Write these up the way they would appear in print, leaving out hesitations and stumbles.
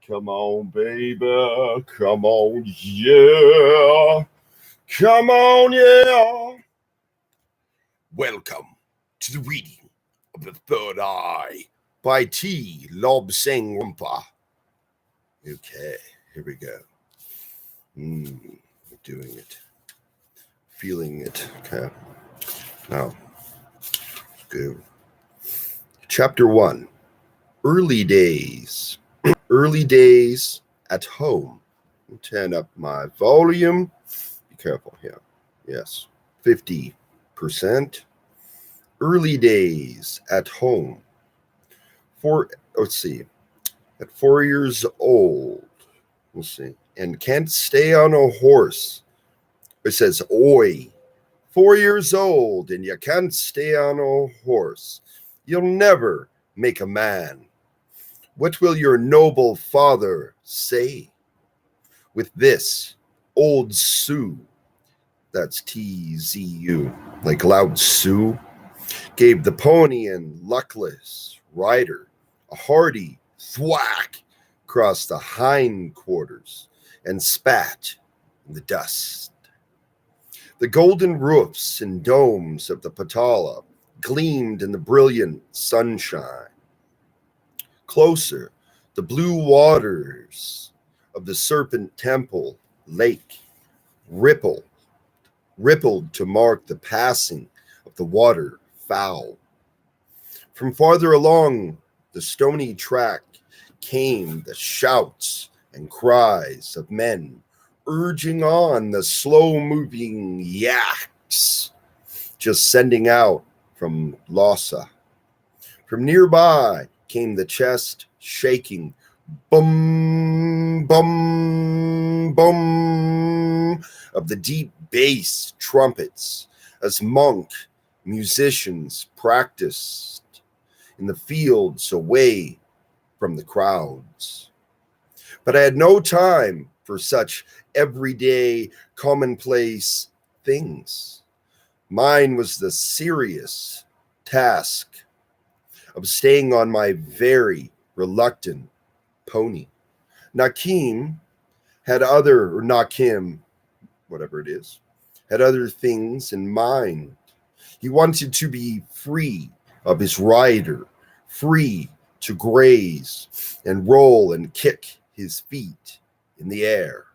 Come on, baby. Come on, yeah. Come on, yeah. Welcome to the reading of The Third Eye by Lobsang Rampa. Okay, here we go. We're doing it. Feeling it. Okay. Now, go. Chapter 1. Early days. Early days at home. Turn up my volume. Be careful here. Yes. 50%. Early days at home. Let's see. At 4 years old. Let's see. And can't stay on a horse. It says, oi. 4 years old and you can't stay on a horse. You'll never make a man. What will your noble father say? With this, old Sue, that's Tzu, like Loud Sue, gave the pony and luckless rider a hearty thwack across the hindquarters and spat in the dust. The golden roofs and domes of the Patala gleamed in the brilliant sunshine. Closer, the blue waters of the Serpent Temple Lake rippled to mark the passing of the waterfowl. From farther along the stony track came the shouts and cries of men urging on the slow-moving yaks, just sending out from Lhasa. From nearby came the chest shaking bum, bum, bum of the deep bass trumpets as monk musicians practiced in the fields away from the crowds. But I had no time for such everyday, commonplace things. Mine was the serious task of staying on my very reluctant pony. Nakim, whatever it is, had other things in mind. He wanted to be free of his rider, free to graze and roll and kick his feet in the air.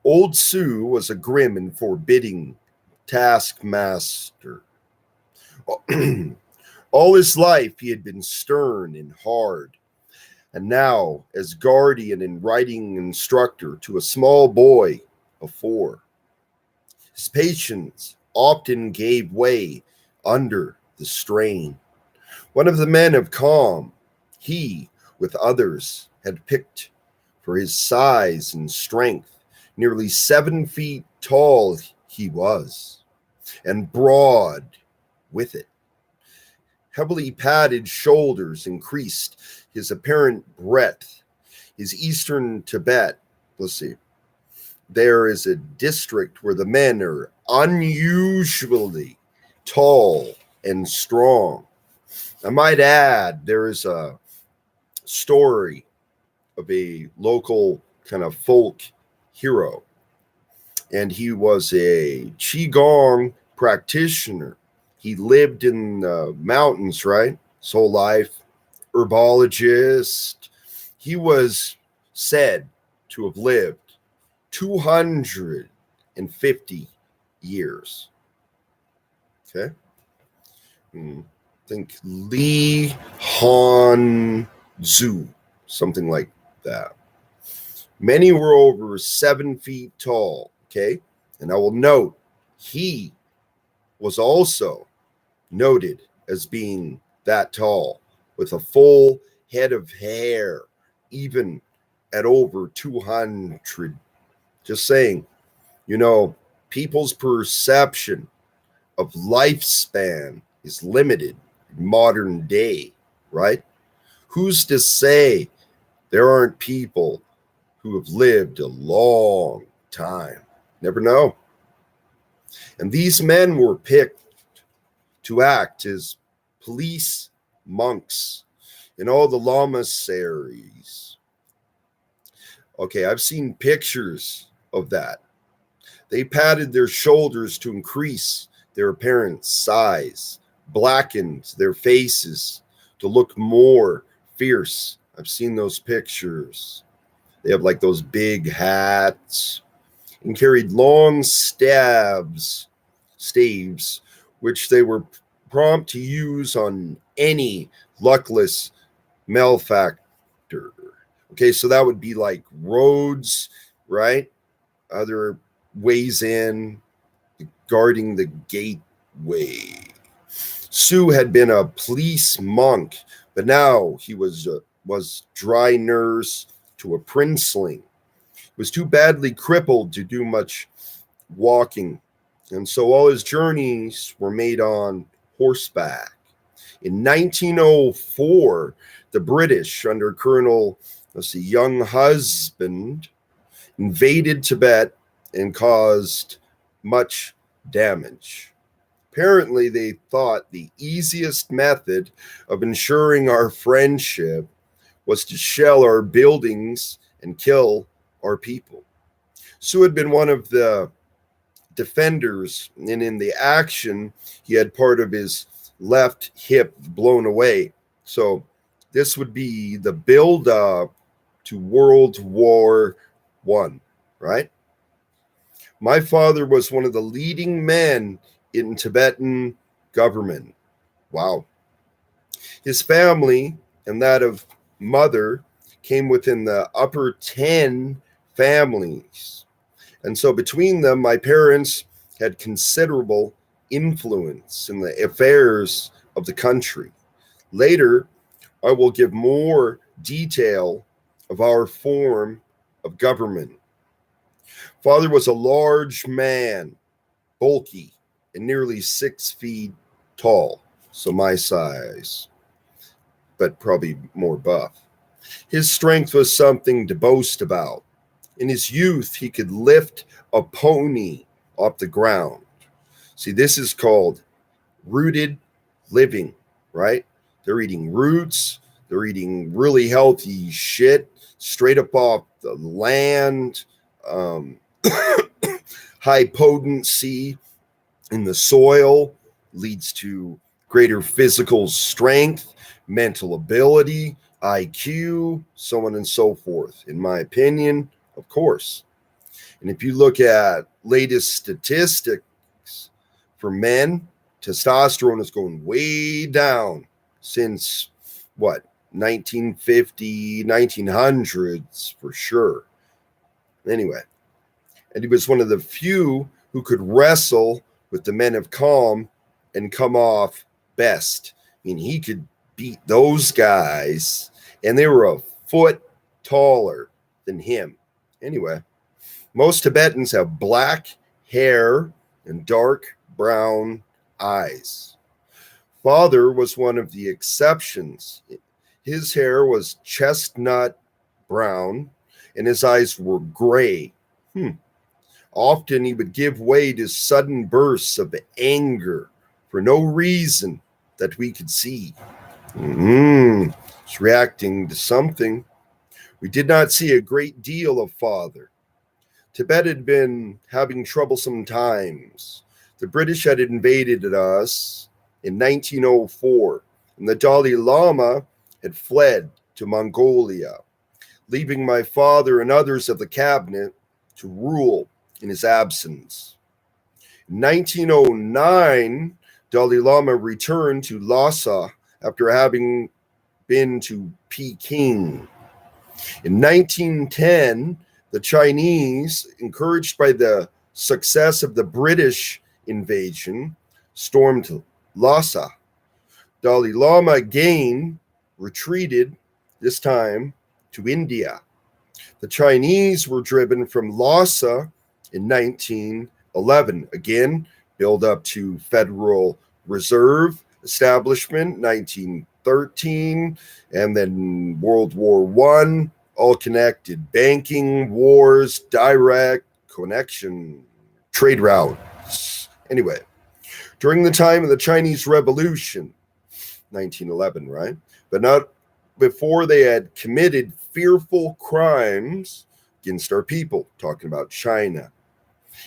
Old Sue was a grim and forbidding taskmaster. All his life he had been stern and hard, and now as guardian and riding instructor to a small boy of 4. His patience often gave way under the strain. One of the men of calm, he, with others, had picked for his size and strength. Nearly 7 feet tall he was, and broad with it. Heavily padded shoulders increased his apparent breadth. His eastern Tibet, let's see, there is a district where the men are unusually tall and strong. I might add, there is a story of a local kind of folk hero, and he was a Qigong practitioner. He lived in the mountains, right? His whole life, herbologist. He was said to have lived 250 years. Okay? Think Li Han Zhu, something like that. Many were over 7 feet tall, okay? And I will note, he was also noted as being that tall, with a full head of hair, even at over 200. Just saying, people's perception of lifespan is limited in modern day, right? Who's to say there aren't people who have lived a long time? Never know. And these men were picked to act as police monks in all the lamaseries Okay, I've seen pictures of that. They padded their shoulders to increase their apparent size, blackened their faces to look more fierce. I've seen those pictures. They have like those big hats and carried long staves, which they were prompt to use on any luckless malefactor. Okay, so that would be like roads, right? Other ways in, guarding the gateway. Sue had been a police monk, but now he was dry nurse to a princeling. He was too badly crippled to do much walking, and so all his journeys were made on horseback. In 1904, the British, under Colonel, Young Husband, invaded Tibet and caused much damage. Apparently, they thought the easiest method of ensuring our friendship was to shell our buildings and kill our people. Sue had been one of the defenders, and in the action, he had part of his left hip blown away. So this would be the build up to World War I, right? My father was one of the leading men in Tibetan government. Wow. His family and that of mother came within the upper 10 families. And so between them, my parents had considerable influence in the affairs of the country. Later, I will give more detail of our form of government. Father was a large man, bulky, and nearly 6 feet tall, so my size, but probably more buff. His strength was something to boast about. In his youth, he could lift a pony off the ground. See, this is called rooted living, right? They're eating roots. They're eating really healthy shit straight up off the land. High potency in the soil leads to greater physical strength, mental ability, IQ, so on and so forth, in my opinion, of course. And if you look at latest statistics for men, testosterone is going way down since what, 1950, 1900s for sure. Anyway, and he was one of the few who could wrestle with the men of calm and come off best. I mean, he could beat those guys, and they were a foot taller than him. Anyway, most Tibetans have black hair and dark brown eyes. Father was one of the exceptions. His hair was chestnut brown, and his eyes were gray. Often he would give way to sudden bursts of anger for no reason that we could see. He's reacting to something. We did not see a great deal of Father. Tibet had been having troublesome times. The British had invaded us in 1904, and the Dalai Lama had fled to Mongolia, leaving my father and others of the cabinet to rule in his absence. In 1909, Dalai Lama returned to Lhasa after having been to Peking. In 1910, the Chinese, encouraged by the success of the British invasion, stormed Lhasa. Dalai Lama again retreated, this time to India. The Chinese were driven from Lhasa in 1911. Again, build up to Federal Reserve establishment, 1913, and then World War I, all connected. Banking, wars, direct connection, trade routes. Anyway, during the time of the Chinese Revolution, 1911, right? But not before they had committed fearful crimes against our people, talking about China.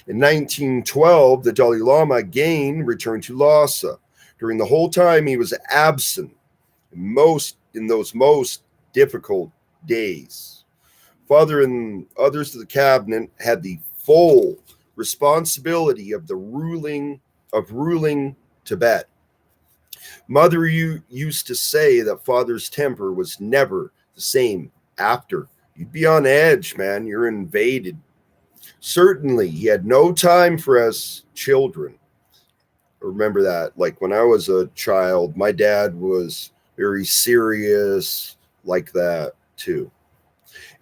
In 1912, the Dalai Lama again returned to Lhasa. During the whole time he was absent, in those most difficult days. Father and others of the cabinet had the full responsibility of ruling Tibet. Mother used to say that Father's temper was never the same after. You'd be on edge, man. You're invaded. Certainly, he had no time for us children. Remember that. Like when I was a child, my dad was very serious like that too.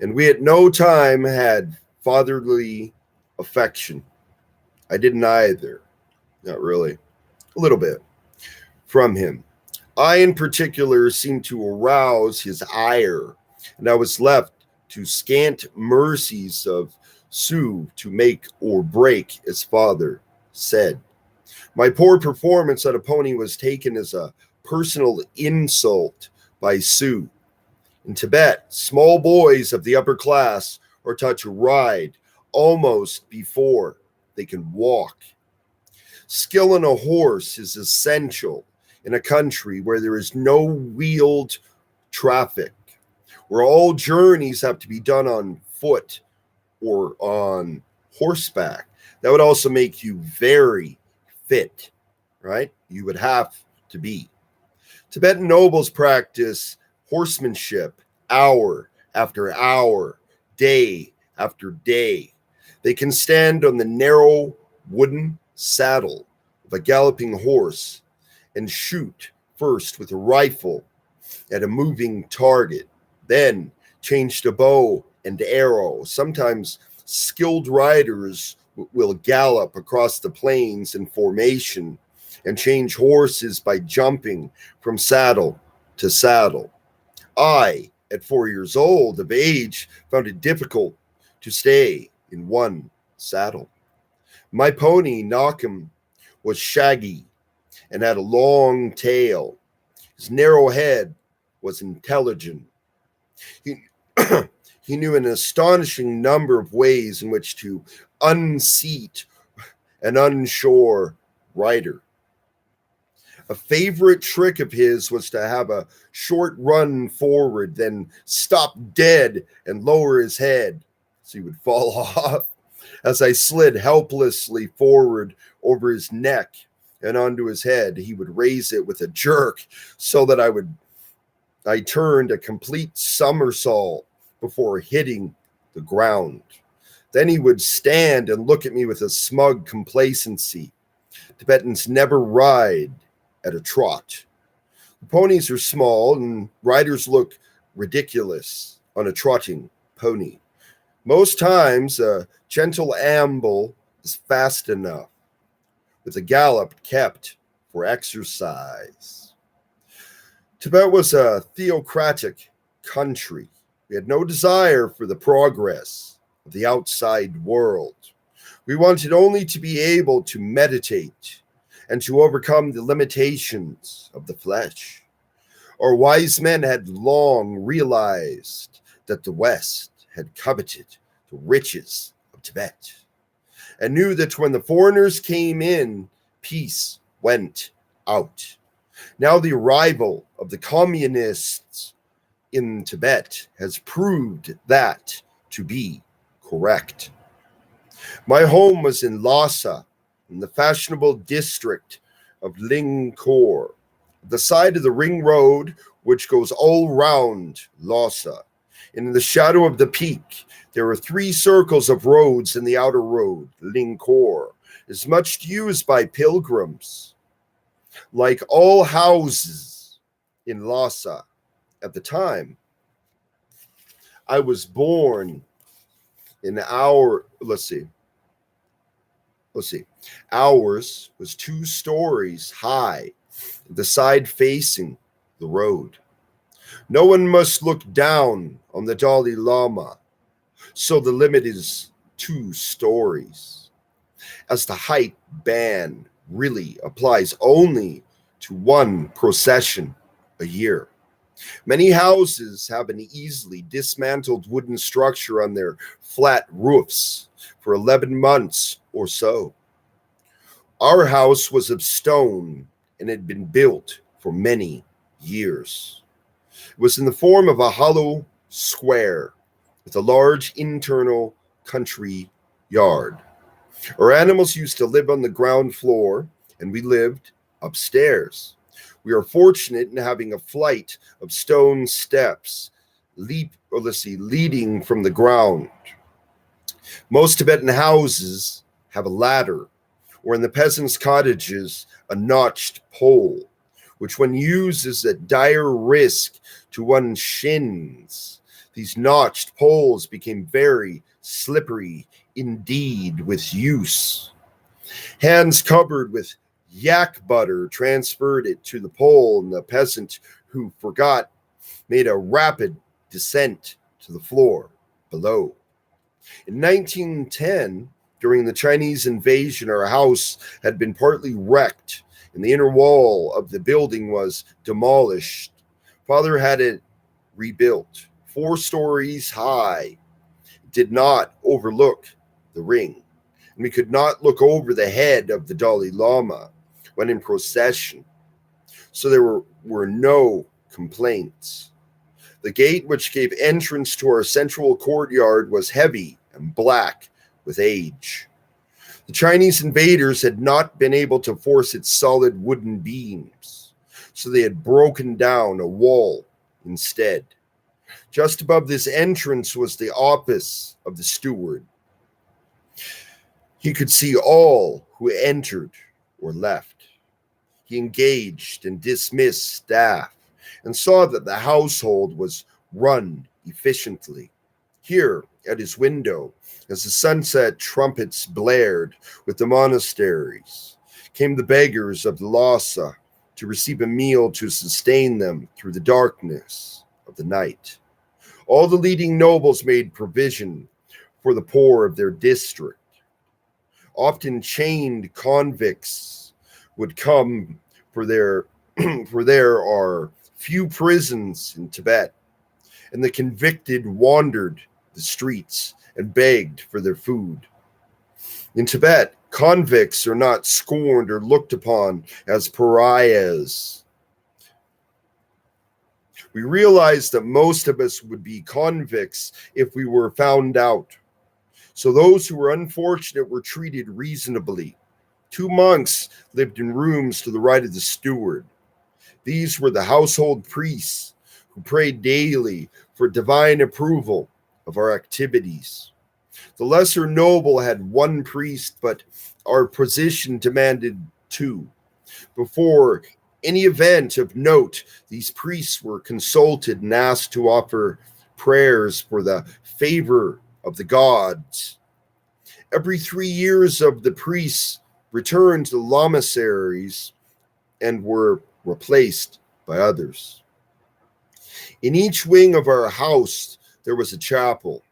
And we at no time had fatherly affection. I didn't either. Not really. A little bit from him. I, in particular, seemed to arouse his ire, and I was left to scant mercies of Sue to make or break, as father said. My poor performance on a pony was taken as a personal insult by Sue. In Tibet, small boys of the upper class are taught to ride almost before they can walk. Skill on a horse is essential in a country where there is no wheeled traffic, where all journeys have to be done on foot or on horseback. That would also make you very fit, right? You would have to be. Tibetan nobles practice horsemanship hour after hour, day after day. They can stand on the narrow wooden saddle of a galloping horse and shoot first with a rifle at a moving target, then change to bow and arrow. Sometimes skilled riders will gallop across the plains in formation and change horses by jumping from saddle to saddle. I, at 4 years old of age, found it difficult to stay in one saddle. My pony, Nakam, was shaggy and had a long tail. His narrow head was intelligent. He, he knew an astonishing number of ways in which to unseat an unsure rider. A favorite trick of his was to have a short run forward, then stop dead and lower his head so he would fall off. As I slid helplessly forward over his neck and onto his head, he would raise it with a jerk so that I turned a complete somersault before hitting the ground. Then he would stand and look at me with a smug complacency. Tibetans never ride at a trot. The ponies are small and riders look ridiculous on a trotting pony. Most times, a gentle amble is fast enough, with a gallop kept for exercise. Tibet was a theocratic country. We had no desire for the progress of the outside world. We wanted only to be able to meditate and to overcome the limitations of the flesh. Our wise men had long realized that the West had coveted the riches of Tibet and knew that when the foreigners came in, peace went out. Now the arrival of the communists in Tibet has proved that to be correct. My home was in Lhasa, in the fashionable district of Lyrical, the side of the ring road which goes all round Lhasa. In the shadow of the peak, there are 3 circles of roads in the outer road. Lyrical is much used by pilgrims. Like all houses in Lhasa at the time, I was born in ours was 2 stories high, the side facing the road. No one must look down on the Dalai Lama, so the limit is 2 stories, as the height ban really applies only to 1 procession a year. Many houses have an easily dismantled wooden structure on their flat roofs for 11 months or so. Our house was of stone and had been built for many years. It was in the form of a hollow square with a large internal country yard. Our animals used to live on the ground floor, and we lived upstairs. We are fortunate in having a flight of stone steps leading from the ground. Most Tibetan houses have a ladder, or in the peasants' cottages, a notched pole, which one uses at dire risk to one's shins. These notched poles became very slippery indeed with use. Hands covered with yak butter transferred it to the pole, and the peasant who forgot made a rapid descent to the floor below. In 1910, during the Chinese invasion, our house had been partly wrecked, and the inner wall of the building was demolished. Father had it rebuilt, 4 stories high. It did not overlook the ring, and we could not look over the head of the Dalai Lama when in procession, so there were no complaints. The gate which gave entrance to our central courtyard was heavy and black with age. The Chinese invaders had not been able to force its solid wooden beams, so they had broken down a wall instead. Just above this entrance was the office of the steward. He could see all who entered or left. He engaged and dismissed staff and saw that the household was run efficiently. Here, at his window, as the sunset trumpets blared with the monasteries, came the beggars of the Lhasa to receive a meal to sustain them through the darkness of the night. All the leading nobles made provision for the poor of their district. Often chained convicts would come, for there are few prisons in Tibet, and the convicted wandered the streets and begged for their food. In Tibet, convicts are not scorned or looked upon as pariahs. We realized that most of us would be convicts if we were found out. So those who were unfortunate were treated reasonably. 2 monks lived in rooms to the right of the steward. These were the household priests who prayed daily for divine approval of our activities. The lesser noble had 1 priest, but our position demanded 2. Before any event of note, these priests were consulted and asked to offer prayers for the favor of the gods. Every 3 years of the priests returned to the lamaseries and were replaced by others. In each wing of our house, there was a chapel.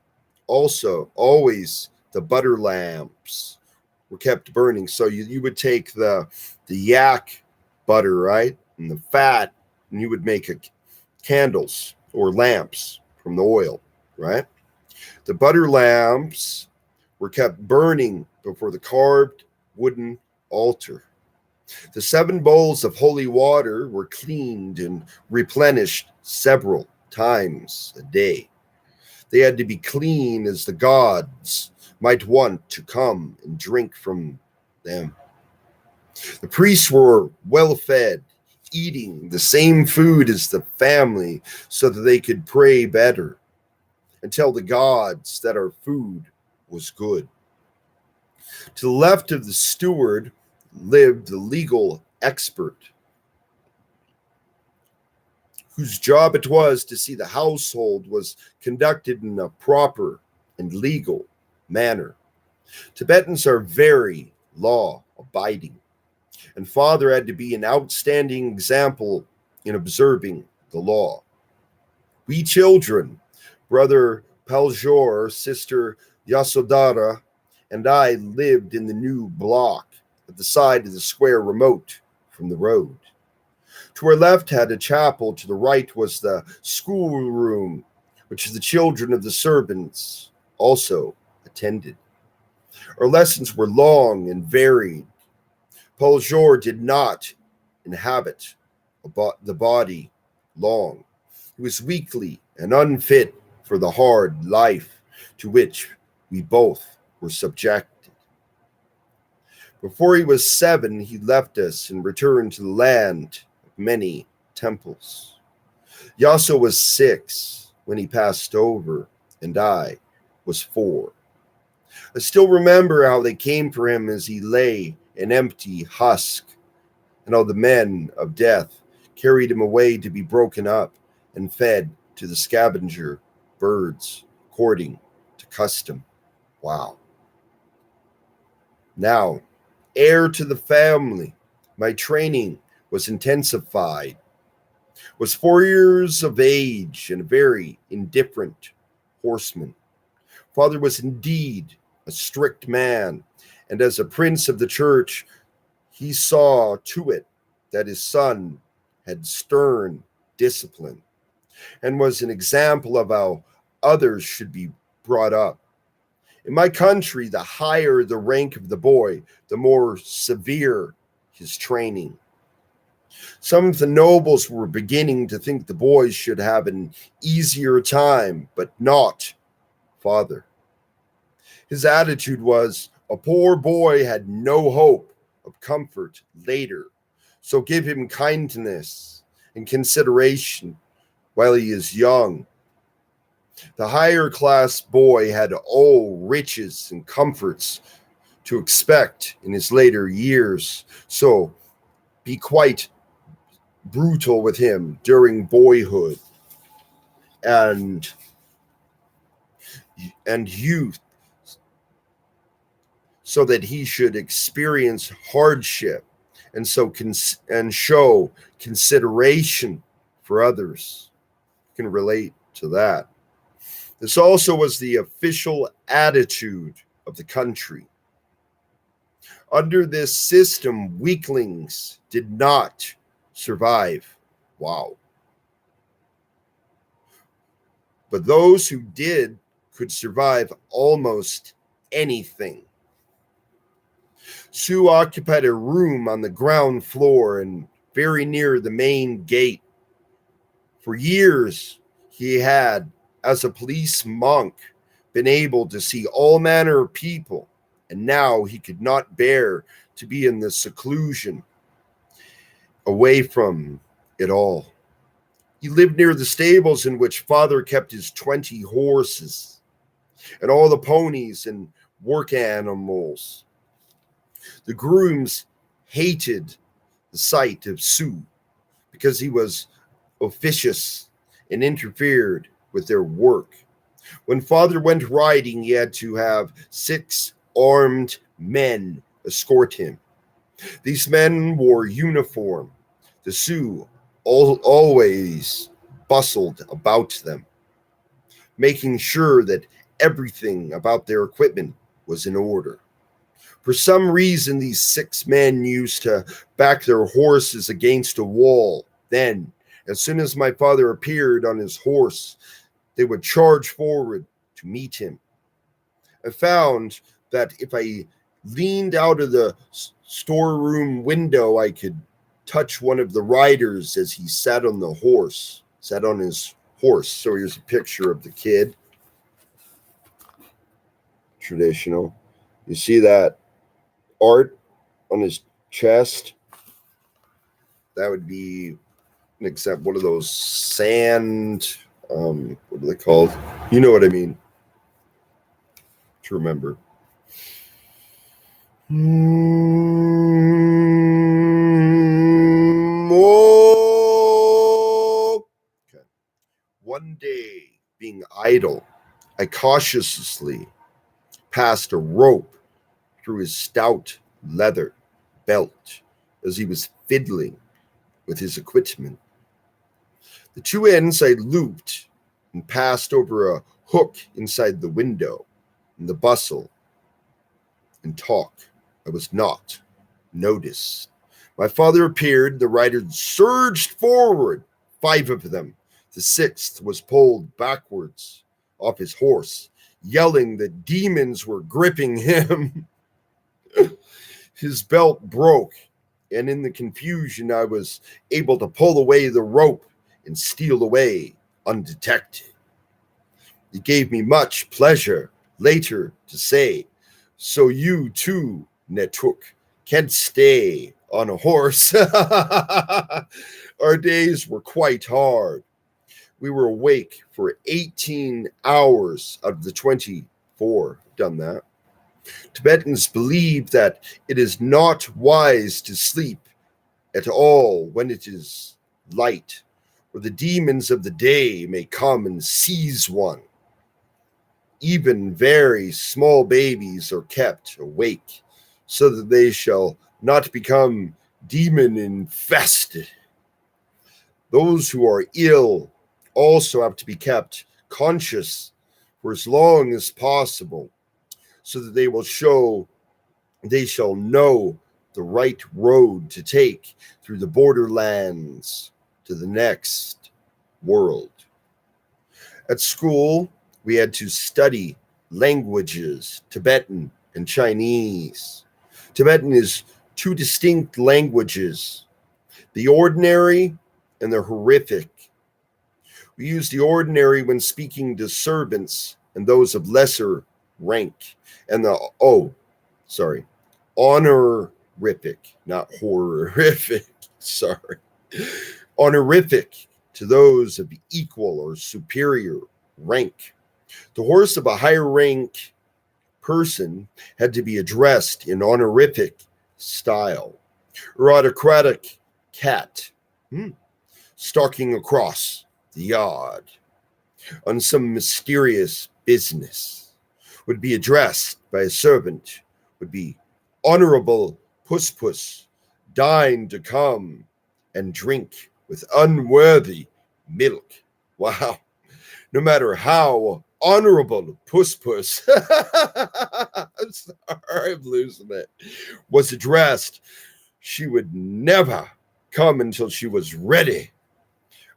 Also, always the butter lamps were kept burning. So you would take the yak butter, right, and the fat, and you would make candles or lamps from the oil, right? The butter lamps were kept burning before the carved wooden altar. The 7 bowls of holy water were cleaned and replenished several times a day. They had to be clean as the gods might want to come and drink from them. The priests were well fed, eating the same food as the family so that they could pray better and tell the gods that our food was good. To the left of the steward lived the legal expert, whose job it was to see the household was conducted in a proper and legal manner. Tibetans are very law-abiding, and Father had to be an outstanding example in observing the law. We children, Brother Paljor, Sister Yasodhara, and I lived in the new block at the side of the square remote from the road. To our left had a chapel, to the right was the schoolroom, which the children of the servants also attended. Our lessons were long and varied. Paul Jor did not inhabit the body long. He was weakly and unfit for the hard life to which we both were subjected. Before he was 7, he left us and returned to the land of many temples. Yasso was 6 when he passed over, and I was 4. I still remember how they came for him as he lay an empty husk, and how the men of death carried him away to be broken up and fed to the scavenger birds according to custom. Wow. Now, heir to the family, my training was intensified. Was 4 years of age and a very indifferent horseman. Father was indeed a strict man, and as a prince of the church, he saw to it that his son had stern discipline and was an example of how others should be brought up. In my country, the higher the rank of the boy, the more severe his training. Some of the nobles were beginning to think the boys should have an easier time, but not Father. His attitude was, a poor boy had no hope of comfort later, so give him kindness and consideration while he is young. The higher class boy had all riches and comforts to expect in his later years, so be quite brutal with him during boyhood and youth, so that he should experience hardship and show consideration for others. You can relate to that. This also was the official attitude of the country. Under this system, weaklings did not survive. Wow. But those who did could survive almost anything. Sue occupied a room on the ground floor and very near the main gate. For years, he had, as a police monk, been able to see all manner of people, and now he could not bear to be in the seclusion away from it all. He lived near the stables in which Father kept his 20 horses and all the ponies and work animals. The grooms hated the sight of Sue because he was officious and interfered with their work. When Father went riding, he had to have 6 armed men escort him. These men wore uniform. The Sioux always bustled about them, making sure that everything about their equipment was in order. For some reason, these 6 men used to back their horses against a wall. Then, as soon as my father appeared on his horse, they would charge forward to meet him. I found that if I leaned out of the storeroom window, I could touch one of the riders as he sat on his horse. So here's a picture of the kid. Traditional. You see that art on his chest? That would be an example. One of those sand, what are they called? You know what I mean. To remember. Okay. One day, being idle, I cautiously passed a rope through his stout leather belt as he was fiddling with his equipment. The 2 ends I looped and passed over a hook inside the window. In the bustle and talk, I was not noticed. My father appeared. The riders surged forward, 5 of them. The 6th was pulled backwards off his horse, yelling that demons were gripping him. His belt broke, and in the confusion, I was able to pull away the rope and steal away undetected. It gave me much pleasure later to say, so you too, Netuk, can't stay on a horse. Our days were quite hard. We were awake for 18 hours out of the 24. Done that. Tibetans believe that it is not wise to sleep at all when it is light, or the demons of the day may come and seize one. Even very small babies are kept awake so that they shall not become demon infested. Those who are ill also have to be kept conscious for as long as possible, so that they shall know the right road to take through the borderlands to the next world. At school, we had to study languages, Tibetan and Chinese. Tibetan is 2 distinct languages, the ordinary and the horrific. We use the ordinary when speaking to servants and those of lesser rank, and honorific, not horrific, sorry. Honorific to those of equal or superior rank. The horse of a higher rank person had to be addressed in honorific style, or autocratic cat, stalking across the yard on some mysterious business, would be addressed by a servant, would be honorable puss, deign to come and drink with unworthy milk. Wow. No matter how honorable puss, I'm sorry, I'm losing it, was addressed, she would never come until she was ready.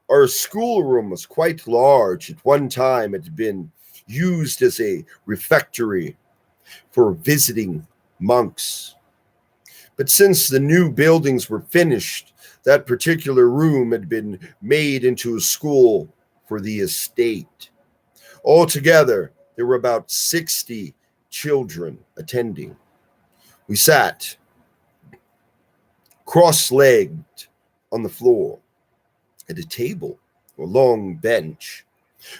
Our schoolroom was quite large. At one time, it had been used as a refectory for visiting monks. But since the new buildings were finished, that particular room had been made into a school for the estate. Altogether, there were about 60 children attending. We sat cross-legged on the floor at a table, or long bench,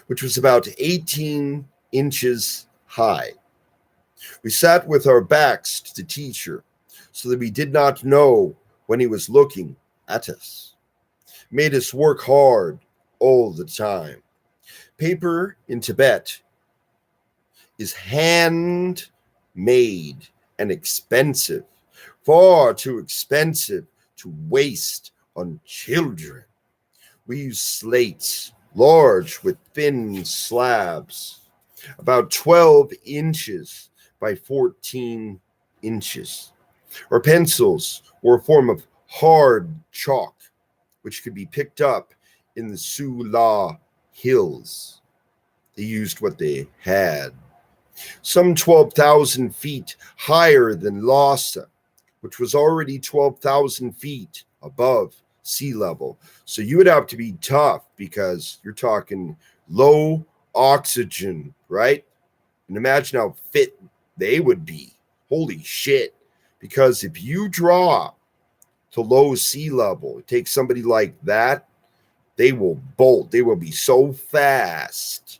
which was about 18 inches high. We sat with our backs to the teacher so that we did not know when he was looking at us. It made us work hard all the time. Paper in Tibet is hand-made and expensive, far too expensive to waste on children. We use slates, large with thin slabs, about 12 inches by 14 inches. Our pencils were a form of hard chalk, which could be picked up in the Sula Hills. They used what they had. Some 12,000 feet higher than Lhasa, which was already 12,000 feet above sea level. So you would have to be tough because you're talking low oxygen, right? And imagine how fit they would be. Holy shit. Because if you drop to low sea level, it takes somebody like that, they will bolt. They will be so fast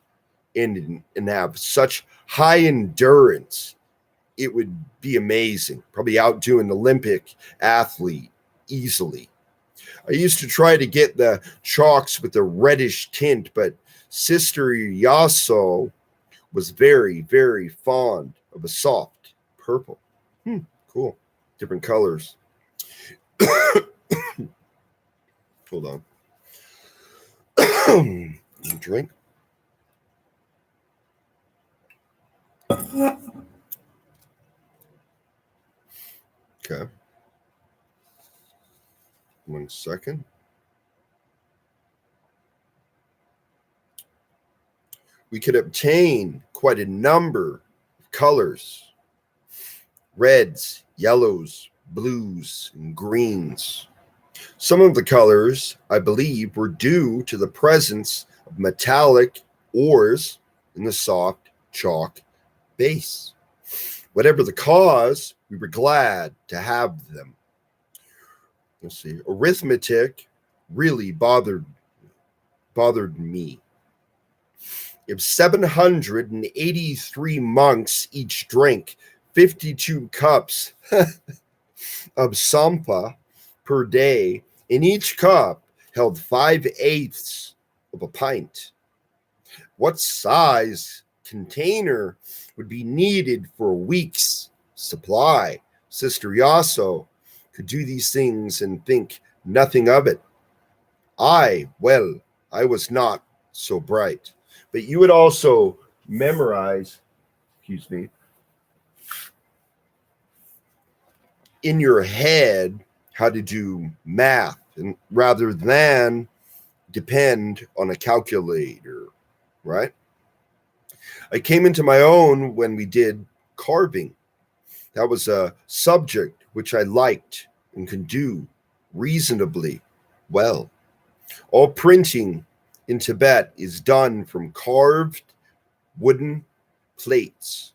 and have such high endurance. It would be amazing. Probably outdo an Olympic athlete easily. I used to try to get the chalks with a reddish tint, but Sister Yaso was very, very fond of a soft purple. Cool. Different colors. Hold on. Drink. Okay. second. We could obtain quite a number of colors: reds, yellows, blues, and greens. Some of the colors, I believe, were due to the presence of metallic ores in the soft chalk base. Whatever the cause, we were glad to have them. Let's see. Arithmetic really bothered me. If 783 monks each drank 52 cups of sampa per day, and each cup held 5/8 of a pint, what size container would be needed for a week's supply? Sister Yaso could do these things and think nothing of it. I was not so bright. But you would also memorize, in your head how to do math, and rather than depend on a calculator, right? I came into my own when we did carving. That was a subject which I liked and could do reasonably well. All printing in Tibet is done from carved wooden plates.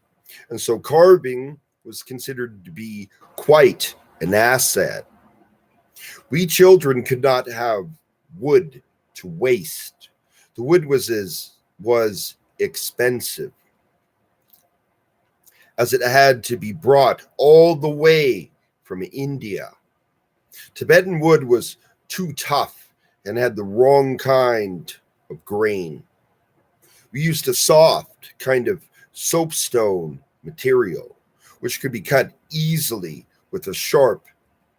And so carving was considered to be quite an asset. We children could not have wood to waste. The wood was expensive, as it had to be brought all the way from India. Tibetan wood was too tough and had the wrong kind of grain. We used a soft kind of soapstone material, which could be cut easily with a sharp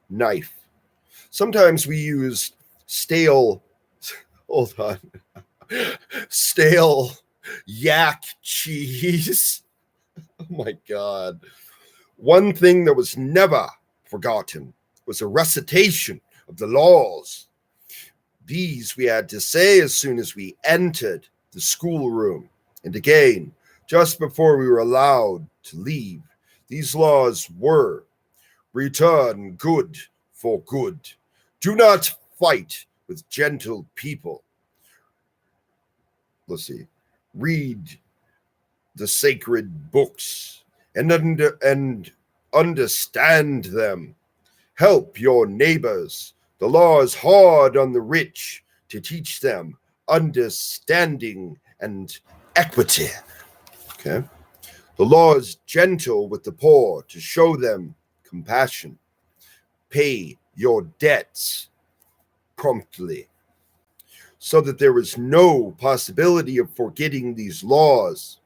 knife. Sometimes we used stale yak cheese. Oh my God. One thing that was never forgotten was a recitation of the laws. These we had to say as soon as we entered the schoolroom. And again, just before we were allowed to leave. These laws were: return good for good. Do not fight with gentle people. Let's see. Read the sacred books and understand them. Help your neighbors. The law is hard on the rich to teach them understanding and equity. Okay. The law is gentle with the poor to show them compassion. Pay your debts promptly, so that there is no possibility of forgetting these laws.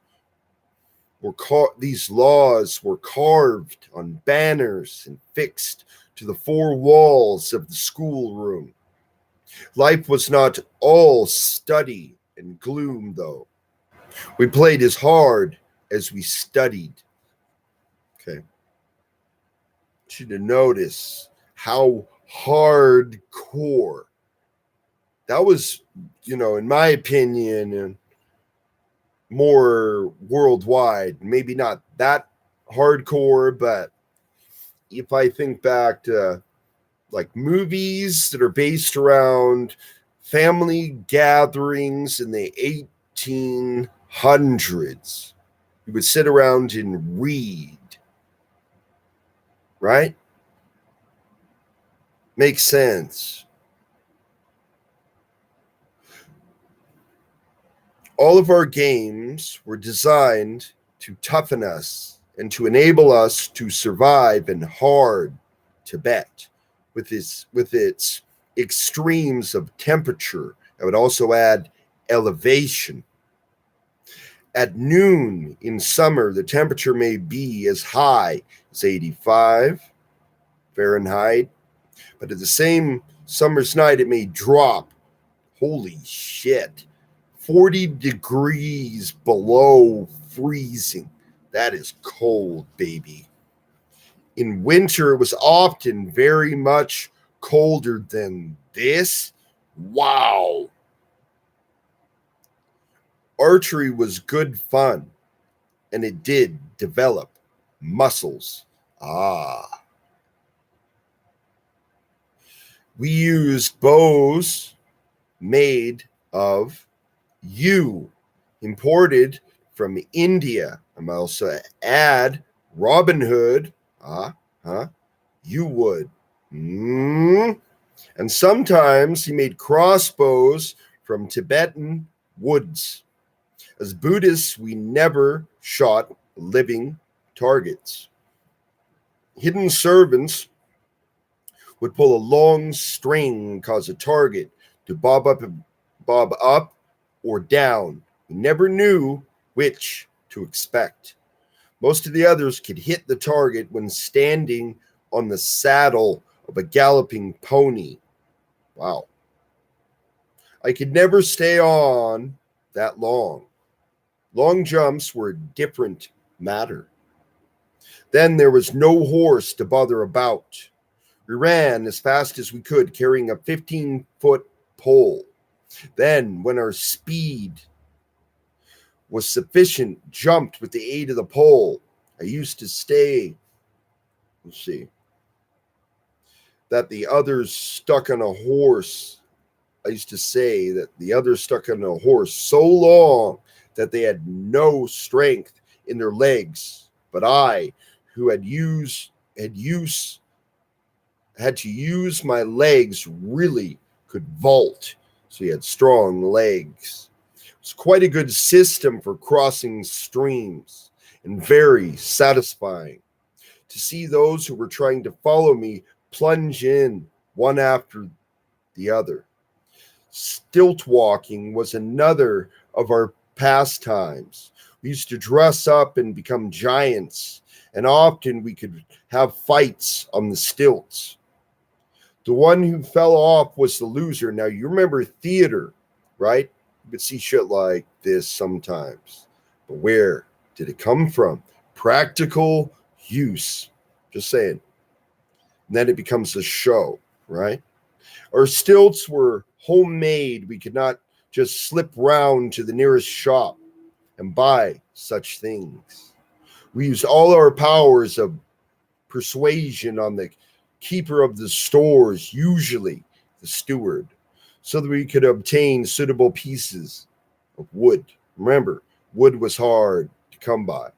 These laws were carved on banners and fixed to the four walls of the schoolroom. Life was not all study and gloom, though. We played as hard as we studied. Okay. I want you to notice how hardcore that was, in my opinion, more worldwide. Maybe not that hardcore, but if I think back to like movies that are based around family gatherings in the 1800s, you would sit around and read, right? Makes sense. All of our games were designed to toughen us and to enable us to survive in hard Tibet with its extremes of temperature. I would also add elevation. At noon in summer, the temperature may be as high as 85 Fahrenheit, but at the same summer's night, it may drop, holy shit, 40 degrees below freezing. That is cold, baby. In winter, it was often very much colder than this? Wow. Archery was good fun, and it did develop muscles. Ah. We used bows made of yew, imported from India. I'm also add Robin Hood. You would. And sometimes he made crossbows from Tibetan woods. As Buddhists, we never shot living targets. Hidden servants would pull a long string and cause a target to bob up or down. We never knew which to expect. Most of the others could hit the target when standing on the saddle of a galloping pony. Wow. I could never stay on that long. Long jumps were a different matter. Then there was no horse to bother about. We ran as fast as we could, carrying a 15-foot pole. Then, when our speed was sufficient, jumped with the aid of the pole. I used to say, that the others stuck on a horse. I used to say that the others stuck on a horse so long that they had no strength in their legs. But I, who had to use my legs, really could vault. So he had strong legs. It was quite a good system for crossing streams and very satisfying to see those who were trying to follow me plunge in one after the other. Stilt walking was another of our pastimes. We used to dress up and become giants, and often we could have fights on the stilts. The one who fell off was the loser. Now, you remember theater, right? You could see shit like this sometimes. But where did it come from? Practical use. Just saying. And then it becomes a show, right? Our stilts were homemade. We could not just slip round to the nearest shop and buy such things. We used all our powers of persuasion on the keeper of the stores, usually the steward, so that we could obtain suitable pieces of wood. Remember, wood was hard to come by.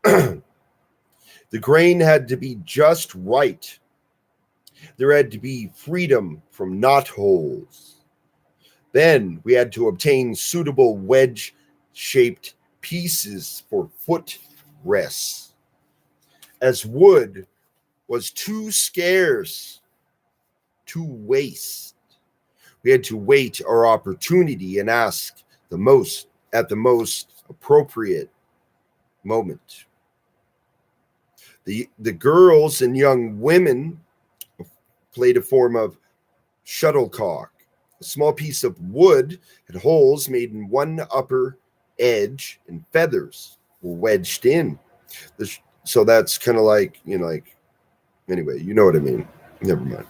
The grain had to be just right. There had to be freedom from knot holes. Then we had to obtain suitable wedge-shaped pieces for foot rests. As wood was too scarce to waste, we had to wait our opportunity and ask at the most appropriate moment. The girls and young women played a form of shuttlecock. A small piece of wood had holes made in one upper edge, and feathers were wedged in. So that's kind of like, anyway, you know what I mean. Never mind.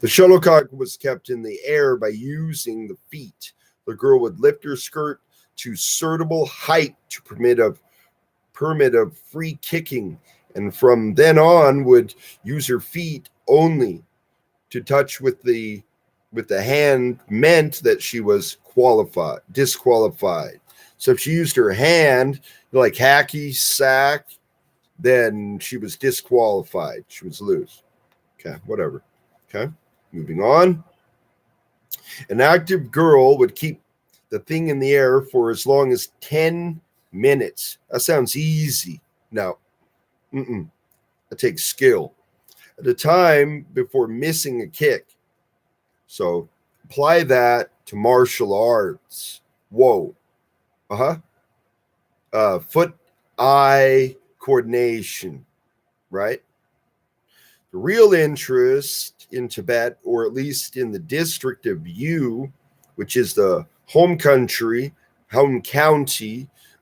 The shuttlecock was kept in the air by using the feet. The girl would lift her skirt to suitable height to permit of free kicking, and from then on would use her feet only. To touch with the hand meant that she was disqualified. So if she used her hand, like hacky sack, then she was disqualified. She was loose. Okay, whatever. Okay, moving on. An active girl would keep the thing in the air for as long as 10 minutes. That sounds easy. No. It takes skill. At a time before missing a kick. So apply that to martial arts. Whoa. Foot-eye coordination, right? The real interest in Tibet, or at least in the district of Yu, which is the home county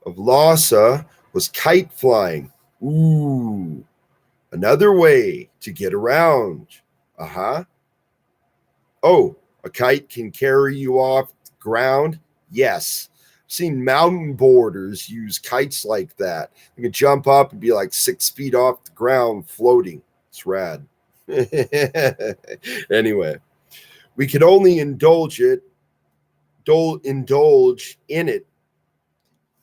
of Lhasa, was kite flying. Ooh. Another way to get around. Oh, a kite can carry you off the ground? Yes. I've seen mountain boarders use kites like that. You can jump up and be like 6 feet off the ground floating. It's rad. Anyway, we can only indulge in it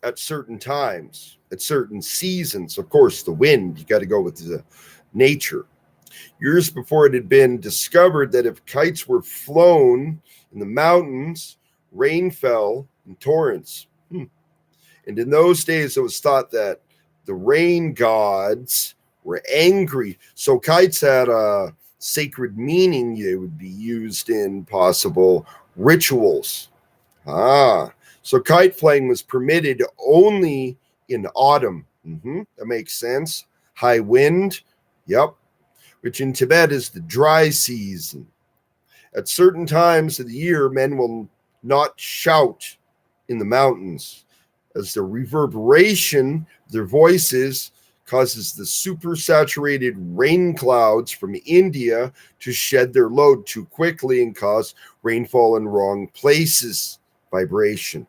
at certain times, at certain seasons. Of course, the wind, you got to go with the nature. Years before it had been discovered that if kites were flown in the mountains, rain fell in torrents. And in those days, it was thought that the rain gods were angry. So kites had a sacred meaning. They would be used in possible rituals. So kite flying was permitted only in autumn. That makes sense. High wind, yep, which in Tibet is the dry season. At certain times of the year, men will not shout in the mountains, as the reverberation of their voices causes the supersaturated rain clouds from India to shed their load too quickly and cause rainfall in wrong places. Vibration.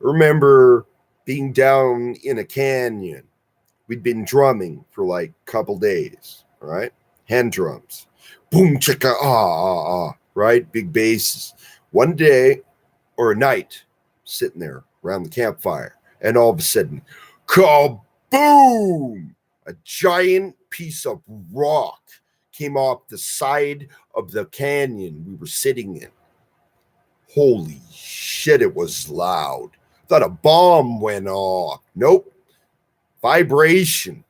Remember being down in a canyon. We'd been drumming for like a couple days, right? Hand drums. Boom, chicka, right? Big basses. One day or a night, sitting there around the campfire, and all of a sudden, kaboom! A giant piece of rock came off the side of the canyon we were sitting in. Holy shit, it was loud. Thought a bomb went off. Nope. Vibration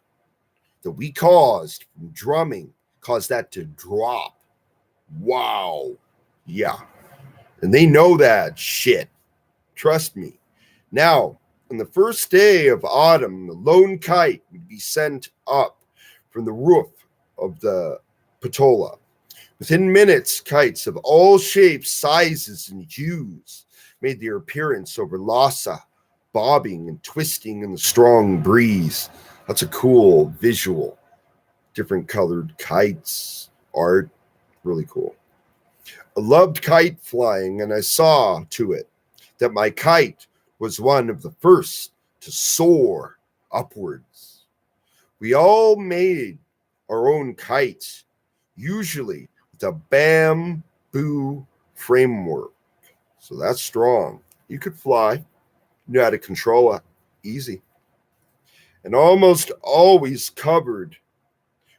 that we caused from drumming caused that to drop. Wow. Yeah. And they know that shit. Trust me. Now, on the first day of autumn, the lone kite would be sent up from the roof of the patola. Within minutes, kites of all shapes, sizes, and hues made their appearance over Lhasa, bobbing and twisting in the strong breeze. That's a cool visual. Different colored kites, art, really cool. I loved kite flying, and I saw to it that my kite was one of the first to soar upwards. We all made our own kites, usually with a bamboo framework. So that's strong. You could fly. You know how to control it. Easy. And almost always covered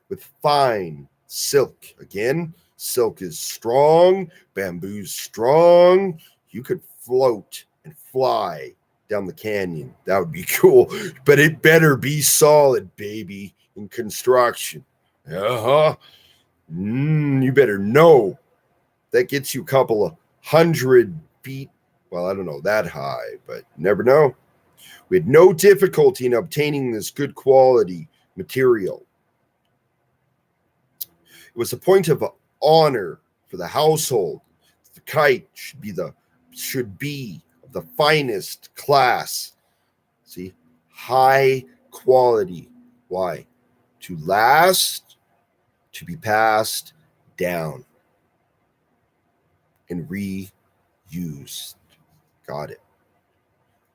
with fine silk. Again, silk is strong, bamboo's strong. You could float and fly down the canyon. That would be cool. But it better be solid, baby, in construction. You better know. That gets you a couple of 100 feet. Well, I don't know that high, but never know. We had no difficulty in obtaining this good quality material. It was a point of honor for the household. The kite should be of the finest class. See, high quality. Why? To last, to be passed down and reused. Got it.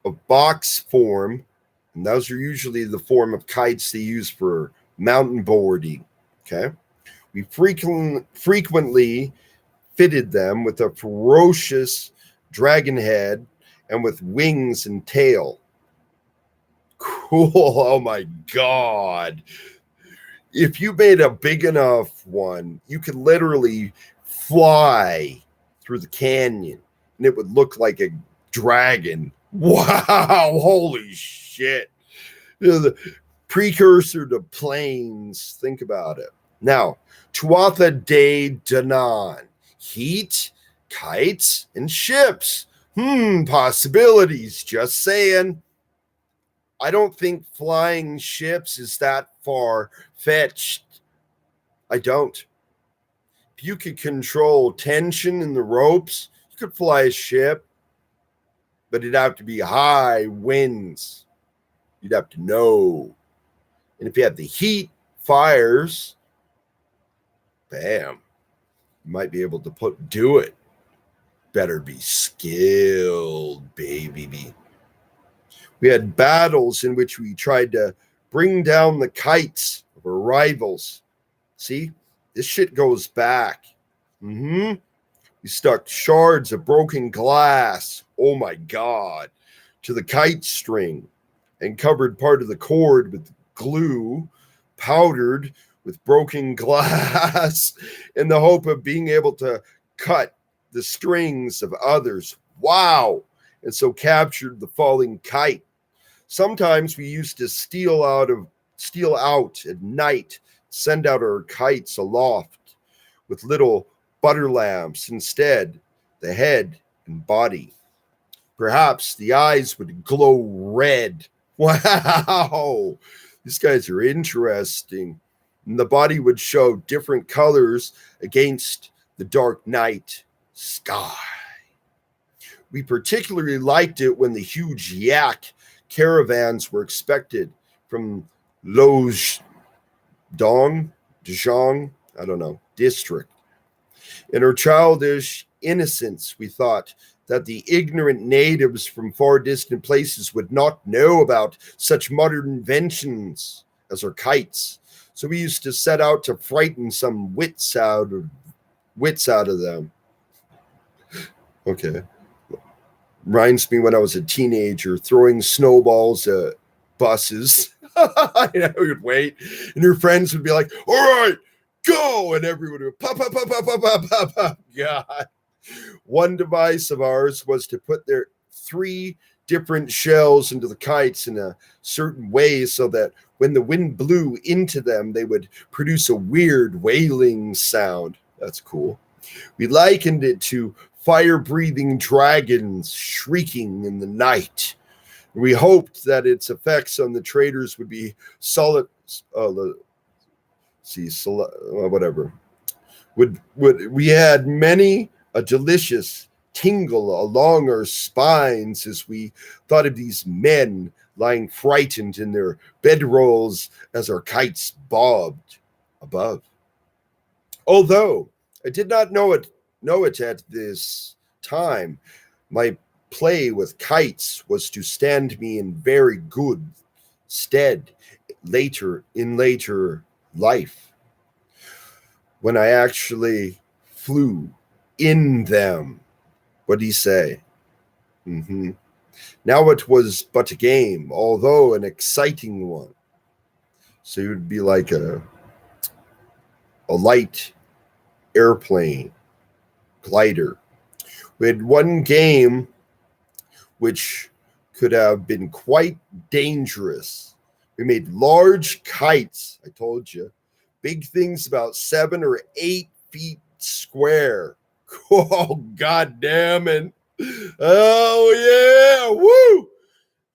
Of box form, and those are usually the form of kites they use for mountain boarding. Okay. We frequently fitted them with a ferocious dragon head and with wings and tail. Cool. Oh my God. If you made a big enough one, you could literally fly through the canyon and it would look like a dragon. Wow. Holy shit. The precursor to planes. Think about it. Now, Tuatha De Danann. Heat, kites, and ships. Possibilities. Just saying. I don't think flying ships is that far-fetched. I don't. If you could control tension in the ropes, you could fly a ship, but it'd have to be high winds. You'd have to know. And if you had the heat, fires, bam, you might be able to do it. better be skilled, baby. We had battles in which we tried to bring down the kites of our rivals. See, this shit goes back. We stuck shards of broken glass, oh my god, to the kite string and covered part of the cord with glue powdered with broken glass in the hope of being able to cut the strings of others. Wow! And so captured the falling kite. Sometimes we used to steal out at night, send out our kites aloft with little butter lamps instead, the head and body. Perhaps the eyes would glow red. Wow, these guys are interesting. And the body would show different colors against the dark night sky. We particularly liked it when the huge yak caravans were expected from Lobsang, I don't know, district. In our childish innocence, we thought that the ignorant natives from far distant places would not know about such modern inventions as our kites. So we used to set out to frighten some wits out of them. Okay. Reminds me when I was a teenager throwing snowballs at buses. I would wait, and your friends would be like, "All right, go!" And everyone would pop, pop, pop, pop, pop, pop, pop, pop. God. One device of ours was to put their 3 different shells into the kites in a certain way so that when the wind blew into them, they would produce a weird wailing sound. That's cool. We likened it to fire-breathing dragons shrieking in the night. We hoped that its effects on the traders would be whatever. We had many a delicious tingle along our spines as we thought of these men lying frightened in their bedrolls as our kites bobbed above. Although I did not know it at this time, my play with kites was to stand me in very good stead later life when I actually flew in them. What did he say? Now it was but a game, although an exciting one. So it would be like a light airplane glider. We had one game which could have been quite dangerous. We made large kites, I told you, big things about 7 or 8 feet square. Oh, God damn it. Oh, yeah. Woo.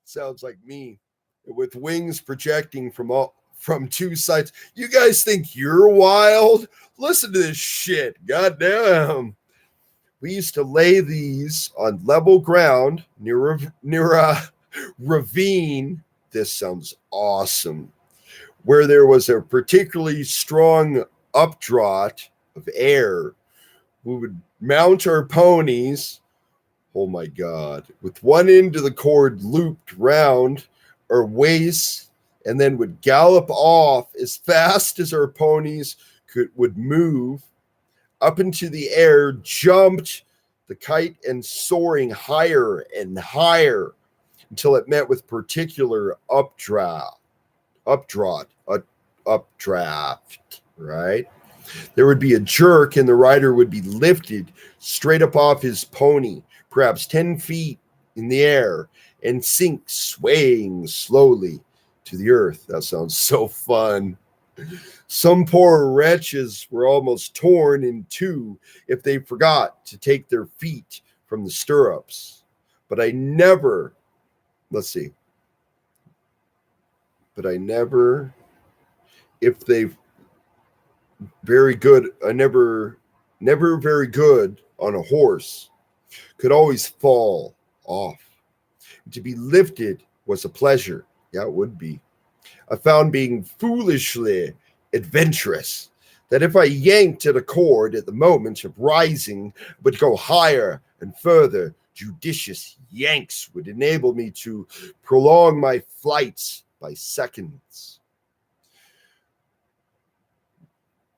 Sounds like me. With wings projecting from 2 sides. You guys think you're wild? Listen to this shit. God damn. We used to lay these on level ground near a ravine. This sounds awesome. Where there was a particularly strong updraft of air. We would mount our ponies, oh my God, with one end of the cord looped round our waists, and then would gallop off as fast as our ponies would move up into the air, jumped the kite and soaring higher and higher until it met with particular updraft, right? There would be a jerk and the rider would be lifted straight up off his pony, perhaps 10 feet in the air, and sink swaying slowly to the earth. That sounds so fun. Some poor wretches were almost torn in two if they forgot to take their feet from the stirrups. But I never, if they very good, I never very good on a horse, could always fall off. To be lifted was a pleasure. Yeah, it would be. I found being foolishly adventurous, that if I yanked at a cord at the moment of rising, it would go higher and further judicious yanks would enable me to prolong my flights by seconds.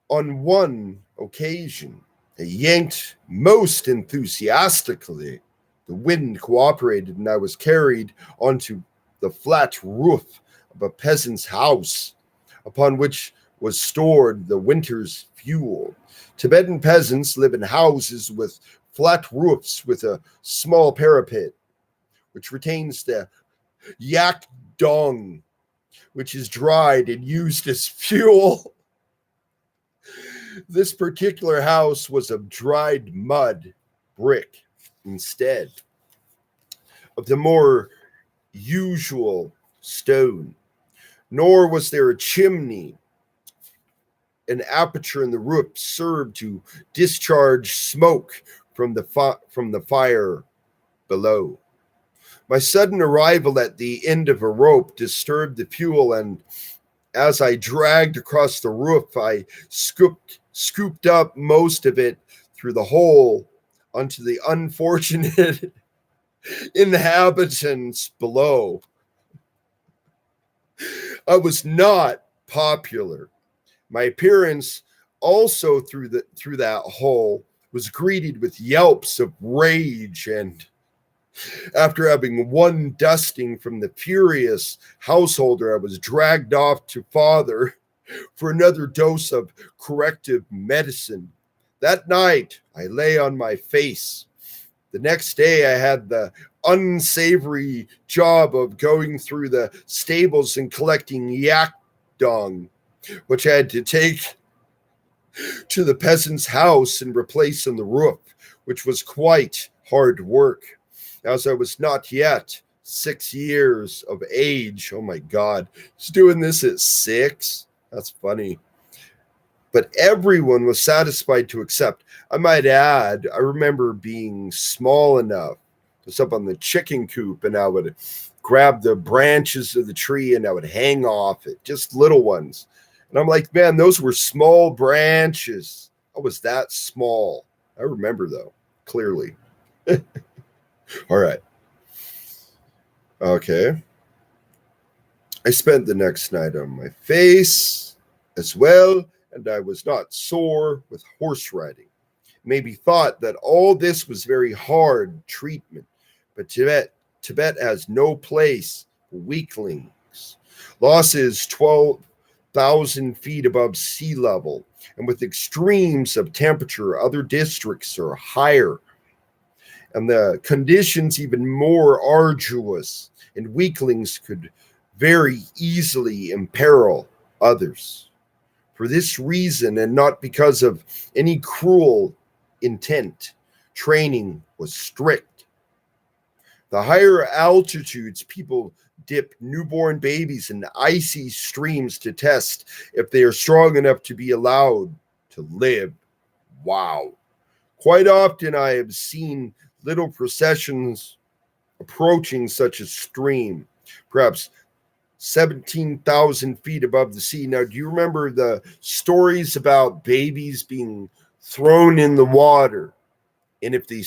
On one occasion, I yanked most enthusiastically. The wind cooperated, and I was carried onto the flat roof of a peasant's house, upon which was stored the winter's fuel. Tibetan peasants live in houses with flat roofs with a small parapet, which retains the yak dung, which is dried and used as fuel. This particular house was of dried mud brick instead of the more usual stone. Nor was there a chimney. An aperture in the roof served to discharge smoke from the fire below. My sudden arrival at the end of a rope disturbed the fuel, and as I dragged across the roof, I scooped up most of it through the hole onto the unfortunate inhabitants below. I was not popular. My appearance also through that hole was greeted with yelps of rage, and after having one dusting from the furious householder, I was dragged off to father for another dose of corrective medicine. That night, I lay on my face. The next day, I had the unsavory job of going through the stables and collecting yak dung, which I had to take to the peasant's house and replace on the roof, which was quite hard work, as I was not yet 6 years of age. Oh my God, he's doing this at 6? That's funny. But everyone was satisfied to accept. I might add, I remember being small enough to sit up on the chicken coop, and I would grab the branches of the tree and I would hang off it, just little ones. And I'm like, man, those were small branches. I was that small. I remember, though, clearly. All right. Okay. I spent the next night on my face as well, and I was not sore with horse riding. Maybe thought that all this was very hard treatment, but Tibet has no place for weaklings. Lhasa is 12,000 feet above sea level, and with extremes of temperature, other districts are higher, and the conditions even more arduous, and weaklings could very easily imperil others. For this reason, and not because of any cruel intent, training was strict. The higher altitudes, people dip newborn babies in icy streams to test if they are strong enough to be allowed to live. Wow. Quite often I have seen little processions approaching such a stream, perhaps 17,000 feet above the sea. Now, do you remember the stories about babies being thrown in the water? And if they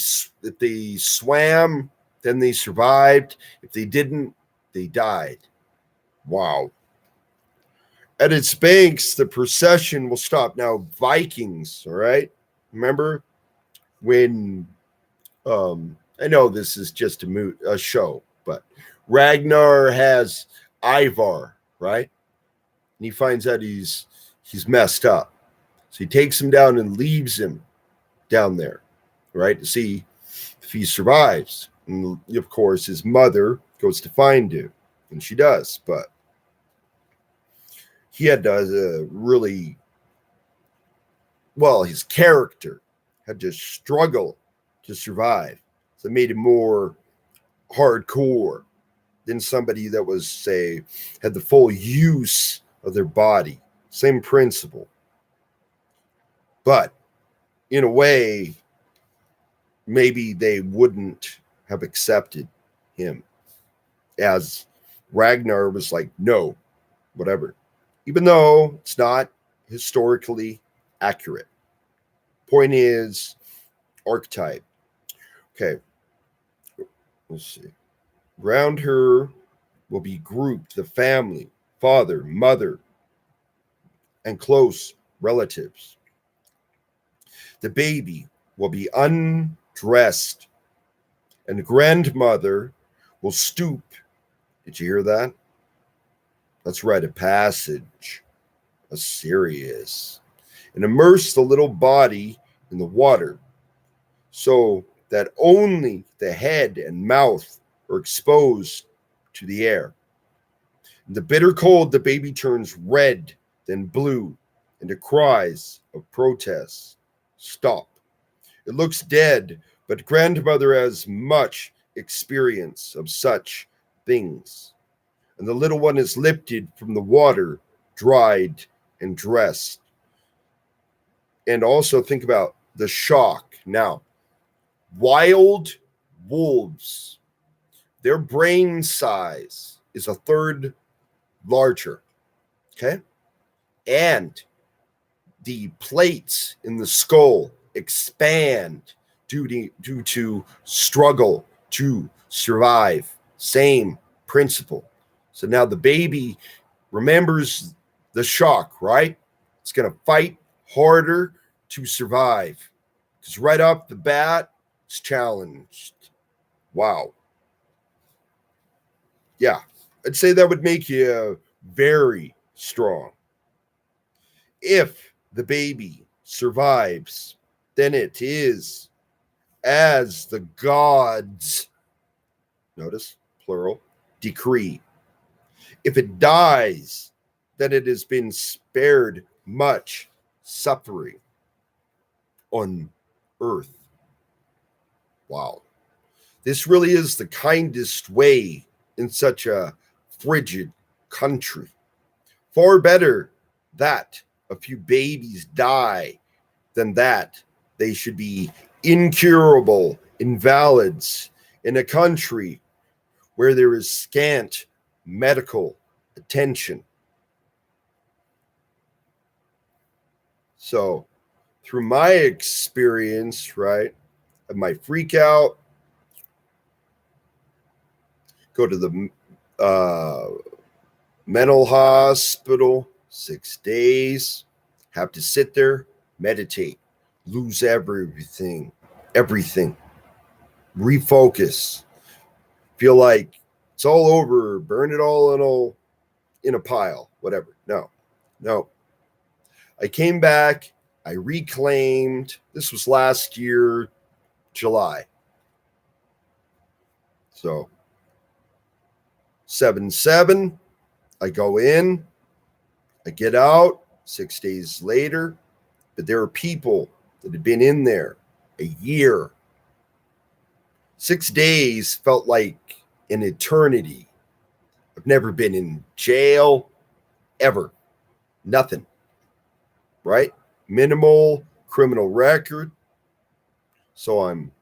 swam, then they survived. If they didn't, they died. Wow. At its banks, the procession will stop. Now, Vikings, all right? Remember when, I know this is just a show, but Ragnar has Ivar, right? And he finds out he's messed up. So he takes him down and leaves him down there, right? To see if he survives. And of course, his mother goes to find him, and she does. But he had to really, well, his character had to struggle to survive. So it made him more hardcore than somebody that was, say, had the full use of their body. Same principle. But in a way, maybe they wouldn't have accepted him, as Ragnar was like, no, whatever. Even though it's not historically accurate. Point is, archetype. Okay, let's see. Around her will be grouped the family, father, mother, and close relatives. The baby will be undressed, and the grandmother will stoop. Did you hear that? Let's write a passage, a serious, and immerse the little body in the water so that only the head and mouth are exposed to the air. In the bitter cold, the baby turns red, then blue, and the cries of protest stop. It looks dead, but grandmother has much experience of such things. And the little one is lifted from the water, dried and dressed. And also think about the shock. Now, wild wolves, their brain size is a third larger, okay? And the plates in the skull expand due to struggle to survive. Same principle. So now the baby remembers the shock, right? It's going to fight harder to survive because right off the bat, it's challenged. Wow. Yeah, I'd say that would make you very strong. If the baby survives, then it is as the gods, notice plural, decree. If it dies, then it has been spared much suffering on earth. Wow. This really is the kindest way in such a frigid country. Far better that a few babies die than that they should be incurable invalids in a country where there is scant medical attention. So, through my experience, right, of my freak out, go to the mental hospital, 6 days, have to sit there, meditate, lose everything, refocus, feel like it's all over, burn it all in a pile, whatever. No. I came back, I reclaimed, this was last year, July. So 7/7, I go in, I get out 6 days later, but there are people that had been in there a year. 6 days felt like an eternity. I've never been in jail, ever. Nothing, right? Minimal criminal record. So I'm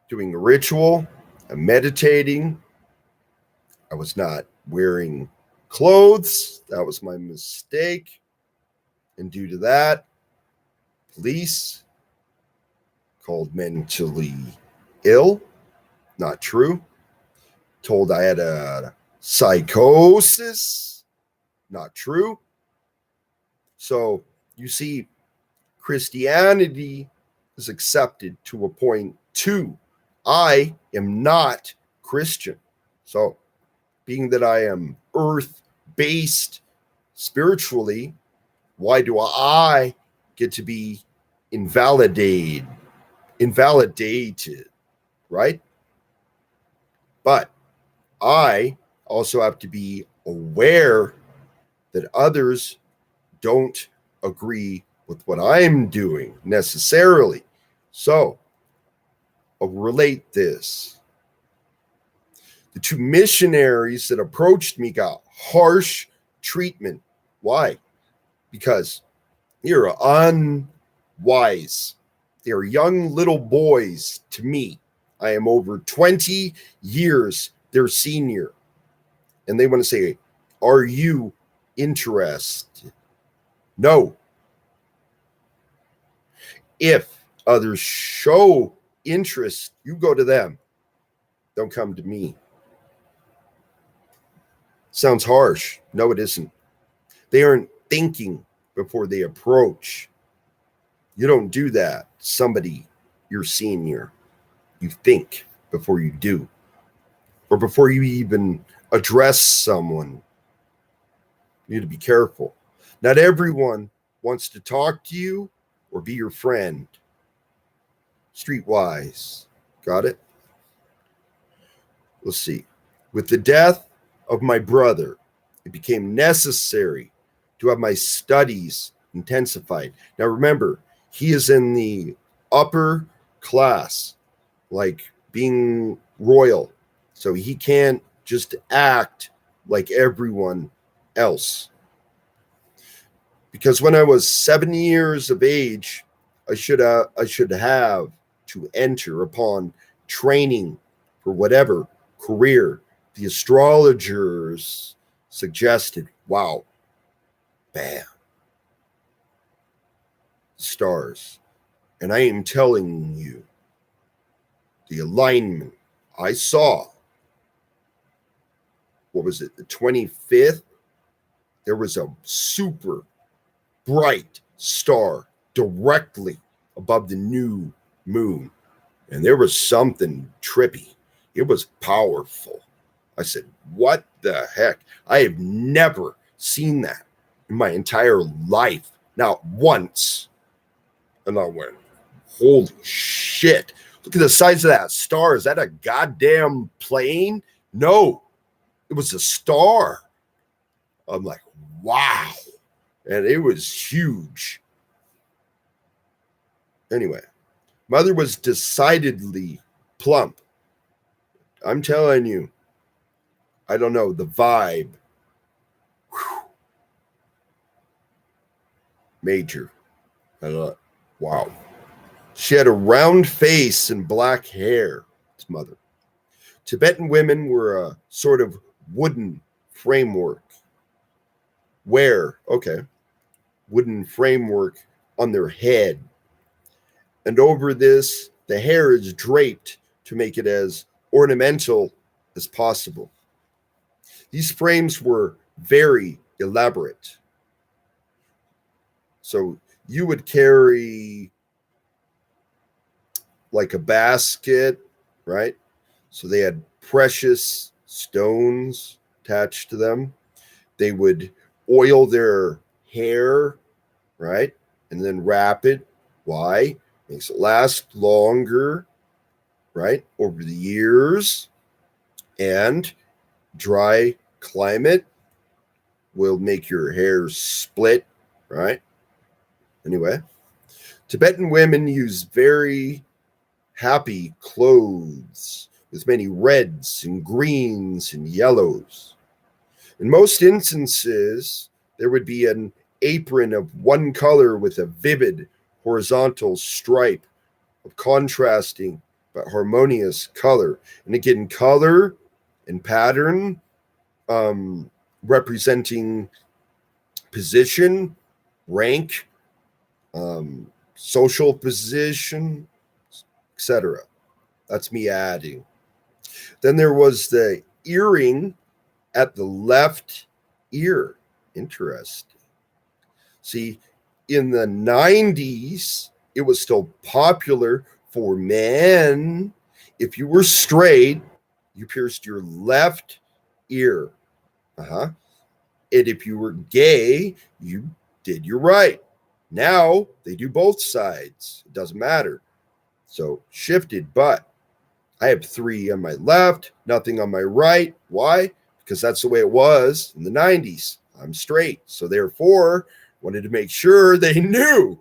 doing a ritual, I'm meditating. I was not wearing clothes. That was my mistake. And due to that, police called mentally ill. Not true. Told I had a psychosis. Not true. So you see, Christianity is accepted to a point too. I am not Christian. So being that I am earth-based spiritually, why do I get to be invalidated, right? But I also have to be aware that others don't agree with what I'm doing necessarily. So I'll relate this. The 2 missionaries that approached me got harsh treatment. Why? Because you're unwise. They're young little boys to me. I am over 20 years their senior. And they want to say, are you interested? No. If others show interest, you go to them. Don't come to me. Sounds harsh. No, it isn't. They aren't thinking before they approach. You don't do that. Somebody you're senior. You think before you do. Or before you even address someone. You need to be careful. Not everyone wants to talk to you or be your friend. Streetwise. Got it? Let's see. With the death of my brother, it became necessary to have my studies intensified. Now remember, he is in the upper class, like being royal. So he can't just act like everyone else. Because when I was 7 years of age, I should have to enter upon training for whatever career the astrologers suggested. Wow. Bam. Stars. And I am telling you, the alignment I saw, what was it, the 25th? There was a super bright star directly above the new moon. And there was something trippy. It was powerful. I said, what the heck? I have never seen that in my entire life. Not once. And I went, holy shit. Look at the size of that star. Is that a goddamn plane? No, it was a star. I'm like, wow. And it was huge. Anyway, mother was decidedly plump. I'm telling you, I don't know, the vibe. Whew. Major. I thought, wow. She had a round face and black hair. It's mother. Tibetan women were a sort of wooden framework. Wooden framework on their head. And over this, the hair is draped to make it as ornamental as possible. These frames were very elaborate. So you would carry like a basket, right? So they had precious stones attached to them. They would oil their hair, right? And then wrap it. Why? Makes it last longer, right? Over the years. And dry climate will make your hair split, right? Anyway, Tibetan women use very happy clothes with many reds and greens and yellows. In most instances, there would be an apron of one color with a vivid horizontal stripe of contrasting but harmonious color. And again, color and pattern representing position, rank, social position, etc. That's me adding. Then there was the earring at the left ear. Interesting. See, in the 90s, it was still popular for men. If you were straight, you pierced your left ear. And if you were gay, you did your right. Now they do both sides. It doesn't matter. So shifted, but I have 3 on my left, nothing on my right. Why? Because that's the way it was in the 90s. I'm straight. So therefore, wanted to make sure they knew,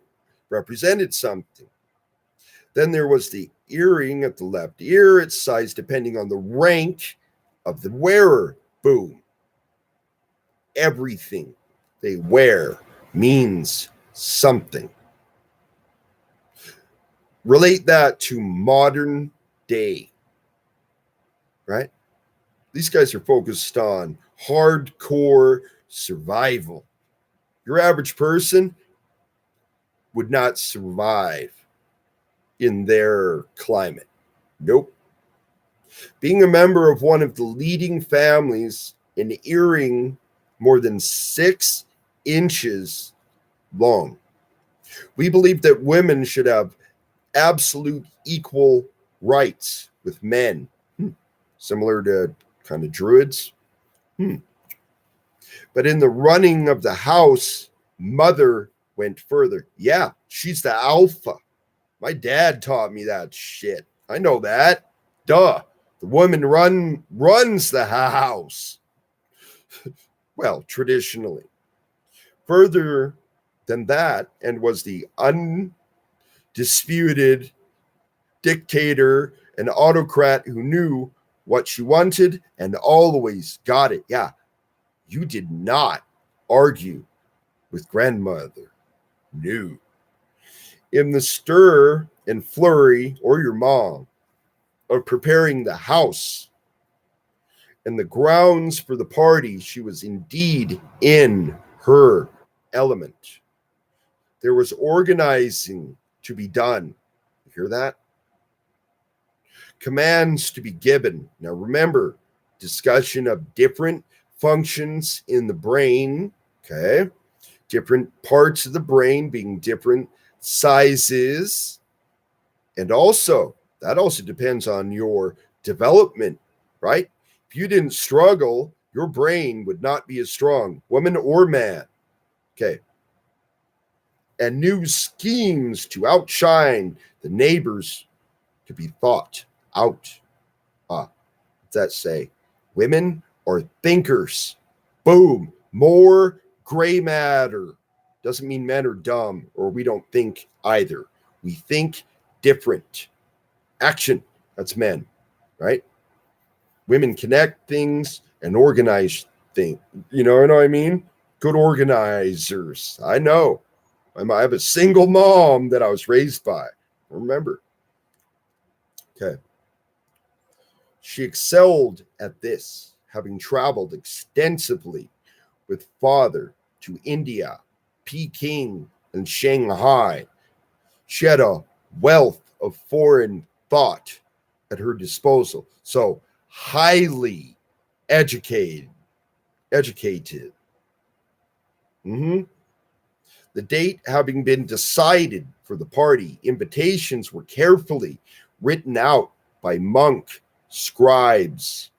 represented something. Then there was the earring at the left ear. Its size depending on the rank of the wearer. Boom. Everything they wear means something. Relate that to modern day, right? These guys are focused on hardcore survival. Your average person would not survive. in their climate. Nope. Being a member of one of the leading families, an earring more than 6 inches long. We believe that women should have absolute equal rights with men. Similar to kind of druids. But in the running of the house, mother went further. Yeah, she's the alpha. My dad taught me that shit. I know that. Duh. The woman runs the house. Well, traditionally. Further than that, and was the undisputed dictator and autocrat who knew what she wanted and always got it. Yeah, you did not argue with grandmother. No. In the stir and flurry, or your mom, of preparing the house and the grounds for the party, she was indeed in her element. There was organizing to be done. You hear that? Commands to be given. Now remember, discussion of different functions in the brain, okay? Different parts of the brain being different sizes. And also, that also depends on your development, right? If you didn't struggle, your brain would not be as strong, woman or man. Okay. And new schemes to outshine the neighbors to be thought out. What's that say? Women are thinkers. Boom. More gray matter. Doesn't mean men are dumb or we don't think either. We think different. Action. That's men, right? Women connect things and organize things. You know what I mean? Good organizers. I know. I have a single mom that I was raised by. Remember. Okay. She excelled at this, having traveled extensively with father to India, Peking, and Shanghai. She had a wealth of foreign thought at her disposal. So highly educated. The date having been decided for the party, invitations were carefully written out by monk scribes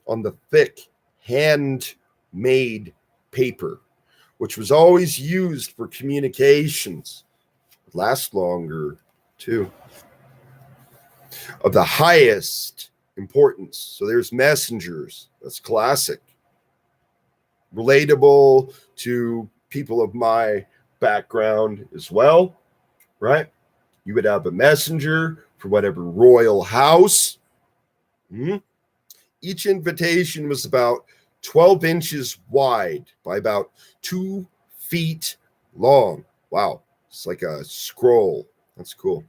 on the thick handmade paper, which was always used for communications. It lasts longer too. Of the highest importance. So there's messengers. That's classic. Relatable to people of my background as well, right? You would have a messenger for whatever royal house. Each invitation was about 12 inches wide by about 2 feet long. Wow. It's like a scroll. That's cool.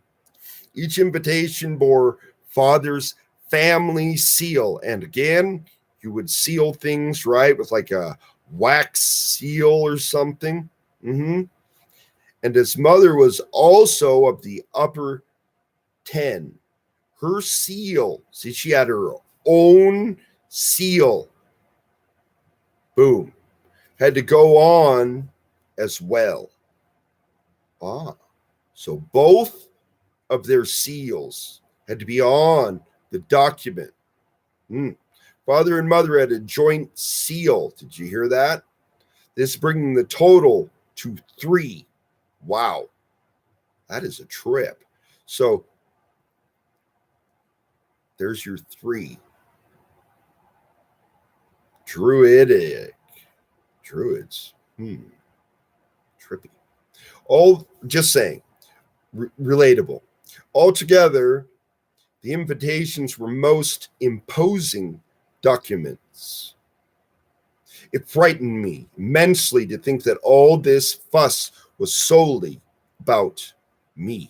Each invitation bore father's family seal. And again, you would seal things, right, with like a wax seal or something. And his mother was also of the upper 10. Her seal, see, she had her own seal. Boom. Had to go on as well. So both of their seals had to be on the document. Father and mother had a joint seal. Did you hear that? This bringing the total to 3. Wow. That is a trip. So there's your 3. Druids. Trippy. All just saying. Relatable. Altogether, the invitations were most imposing documents. It frightened me immensely to think that all this fuss was solely about me.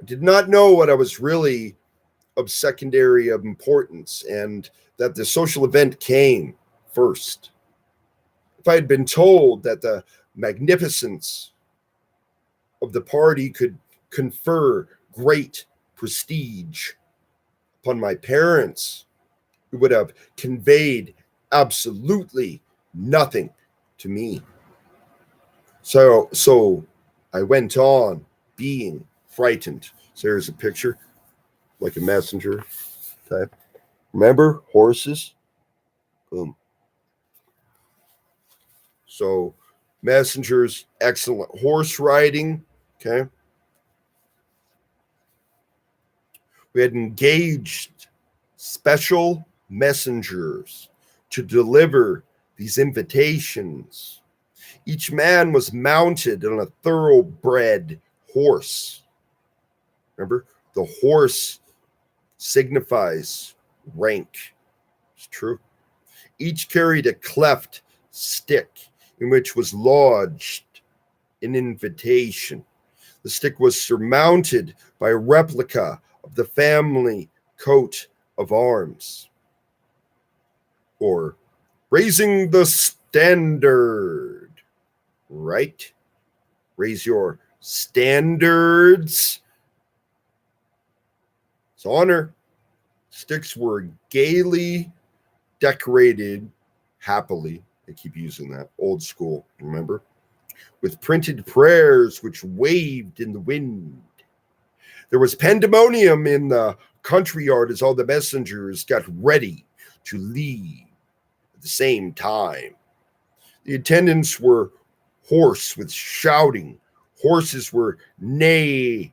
I did not know what I was really of secondary of importance and that the social event came first. If I had been told that the magnificence of the party could confer great prestige upon my parents, it would have conveyed absolutely nothing to me. So I went on being frightened. So there's a picture, like a messenger type. Remember horses? Boom. So messengers, excellent horse riding. Okay. We had engaged special messengers to deliver these invitations. Each man was mounted on a thoroughbred horse. Remember, the horse signifies rank. It's true. Each carried a cleft stick in which was lodged an invitation. The stick was surmounted by a replica of the family coat of arms, or raising the standard, right? Raise your standards. It's honor. Sticks were gaily decorated, happily. I keep using that, old school, remember? With printed prayers which waved in the wind. There was pandemonium in the country yard as all the messengers got ready to leave at the same time. The attendants were hoarse with shouting. Horses were neighing,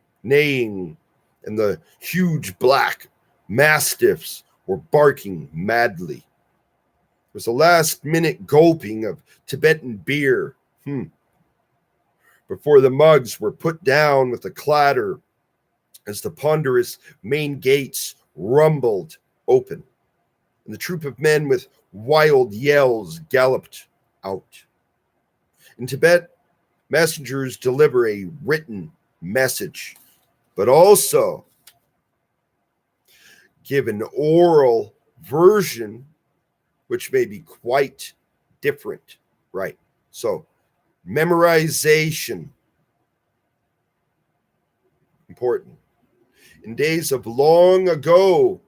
and the huge black mastiffs were barking madly. There was a last-minute gulping of Tibetan beer before the mugs were put down with a clatter as the ponderous main gates rumbled open, and the troop of men with wild yells galloped out. In Tibet, messengers deliver a written message, but also give an oral version, which may be quite different, right? So, memorization, important. In days of long ago,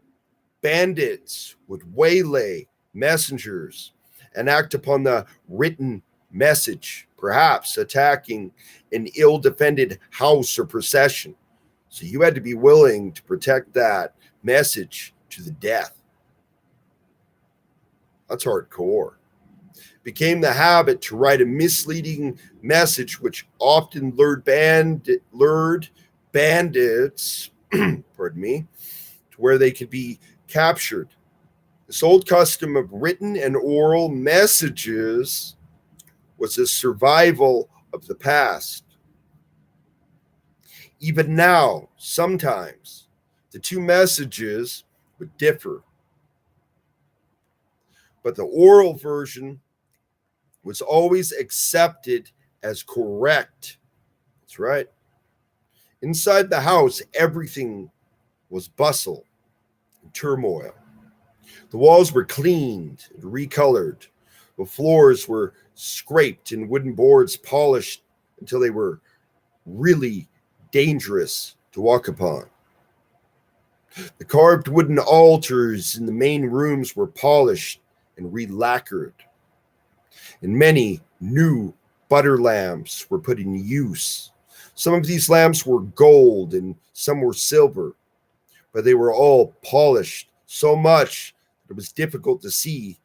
bandits would waylay messengers and act upon the written message, perhaps attacking an ill-defended house or procession. So you had to be willing to protect that message to the death. That's hardcore. It became the habit to write a misleading message, which often lured bandits pardon me, to where they could be captured. This old custom of written and oral messages was a survival of the past. Even now, sometimes the two messages would differ, but the oral version was always accepted as correct. That's right. Inside the house, everything was bustle and turmoil. The walls were cleaned and recolored. The floors were scraped and wooden boards polished until they were really dangerous to walk upon. The carved wooden altars in the main rooms were polished and re-lacquered. And many new butter lamps were put in use. Some of these lamps were gold and some were silver, but they were all polished so much that it was difficult to see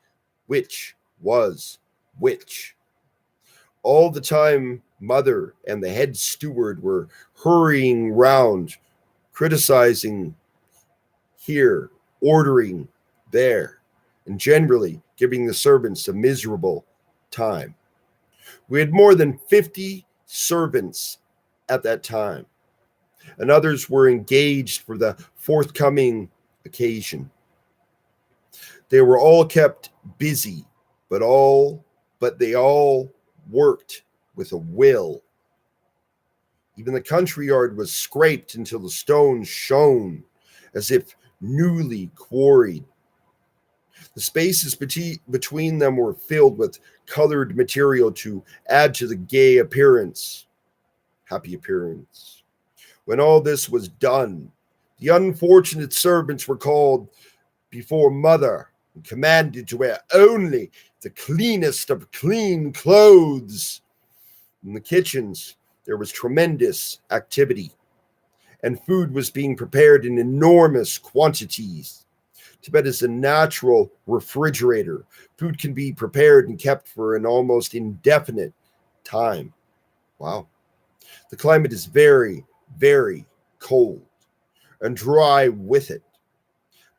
which was which. All the time, Mother and the head steward were hurrying round, criticizing here, ordering there, and generally giving the servants a miserable time. We had more than 50 servants at that time, and others were engaged for the forthcoming occasion. They were all kept busy, but they all worked with a will. Even the country yard was scraped until the stones shone as if newly quarried. The spaces between them were filled with colored material to add to the gay appearance. Happy appearance. When all this was done, the unfortunate servants were called before Mother and commanded to wear only the cleanest of clean clothes. In the kitchens, there was tremendous activity, and food was being prepared in enormous quantities. Tibet is a natural refrigerator. Food can be prepared and kept for an almost indefinite time. Wow. The climate is very, very cold and dry with it.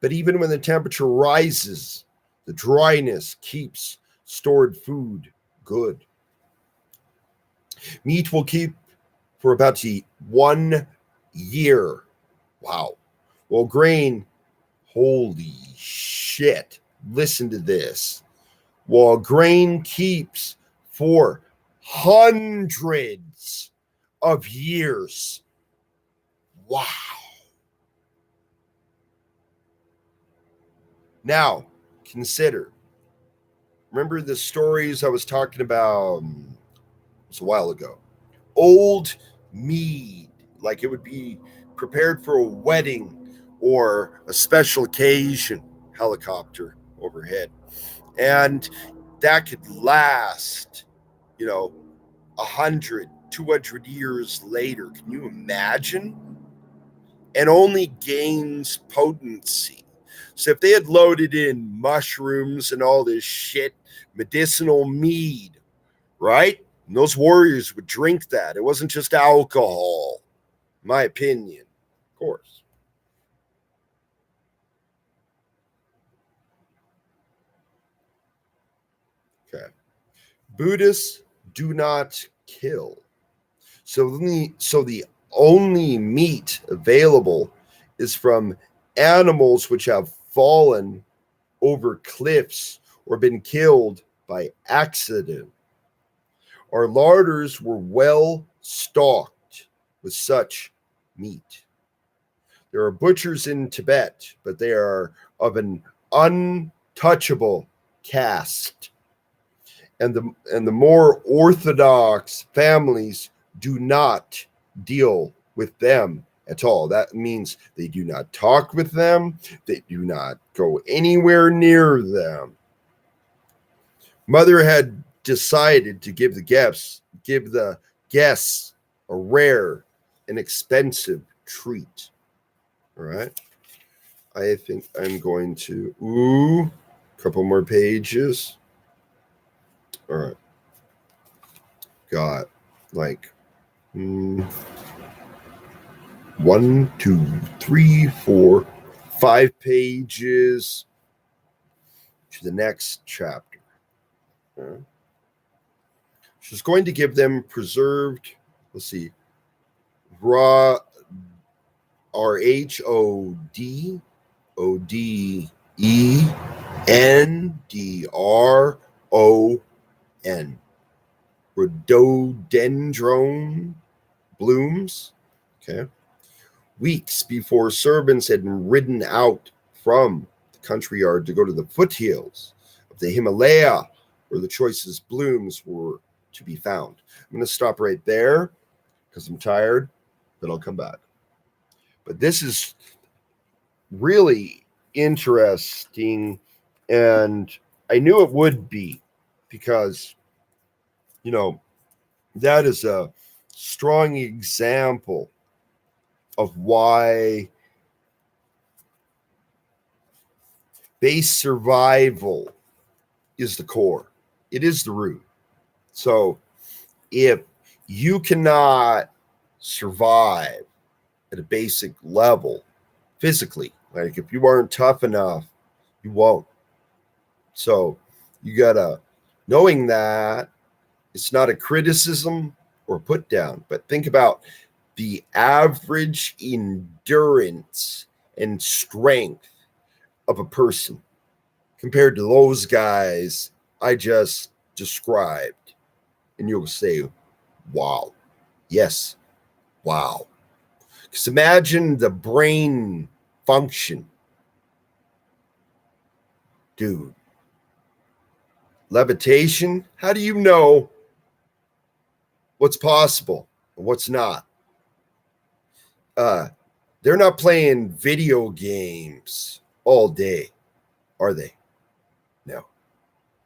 But even when the temperature rises, the dryness keeps stored food good. Meat will keep for about 1 year. Wow. Well, grain, holy shit. Listen to this. While grain keeps for hundreds of years. Wow. Now, consider. Remember the stories I was talking about it was a while ago. Old mead, like it would be prepared for a wedding or a special occasion, helicopter overhead. And that could last, 100, 200 years later. Can you imagine? And only gains potency. So if they had loaded in mushrooms and all this shit, medicinal mead, right? And those warriors would drink that. It wasn't just alcohol, in my opinion, of course. Okay. Buddhists do not kill. So the only meat available is from animals which have fallen over cliffs or been killed by accident. Our larders were well stocked with such meat. There are butchers in Tibet, but they are of an untouchable caste. And the more orthodox families do not deal with them at all. That means they do not talk with them. They do not go anywhere near them. Mother had decided to give the guests a rare and expensive treat. All right. I think I'm going to a couple more pages. All right. Got like 1, 2, 3, 4, 5 pages to the next chapter. Okay. She's going to give them preserved, let's see, raw RHODODENDRON rhododendron blooms. Okay. Weeks before servants had ridden out from the country yard to go to the foothills of the Himalaya, where the choicest blooms were to be found. I'm going to stop right there because I'm tired, but I'll come back. But this is really interesting, and I knew it would be because, that is a strong example of why base survival is the core. It is the root. So if you cannot survive at a basic level physically, like if you aren't tough enough, you won't. So you gotta, knowing that, it's not a criticism or put down, but think about the average endurance and strength of a person compared to those guys I just described. And you'll say, wow. Yes, wow. Because imagine the brain function. Dude. Levitation, how do you know what's possible and what's not? They're not playing video games all day, are they? No.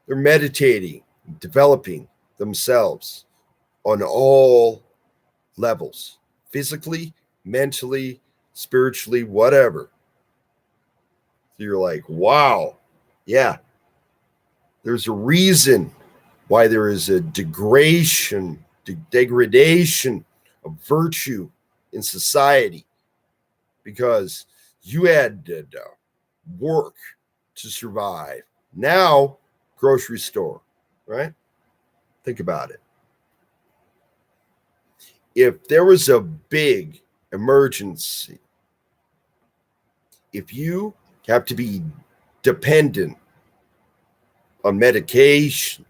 They're meditating, developing themselves on all levels, physically, mentally, spiritually, whatever. So you're like, wow, yeah. There's a reason why there is a degradation of virtue in society, because you had to work to survive. Now, grocery store, right? Think about it. If there was a big emergency, if you have to be dependent on medication,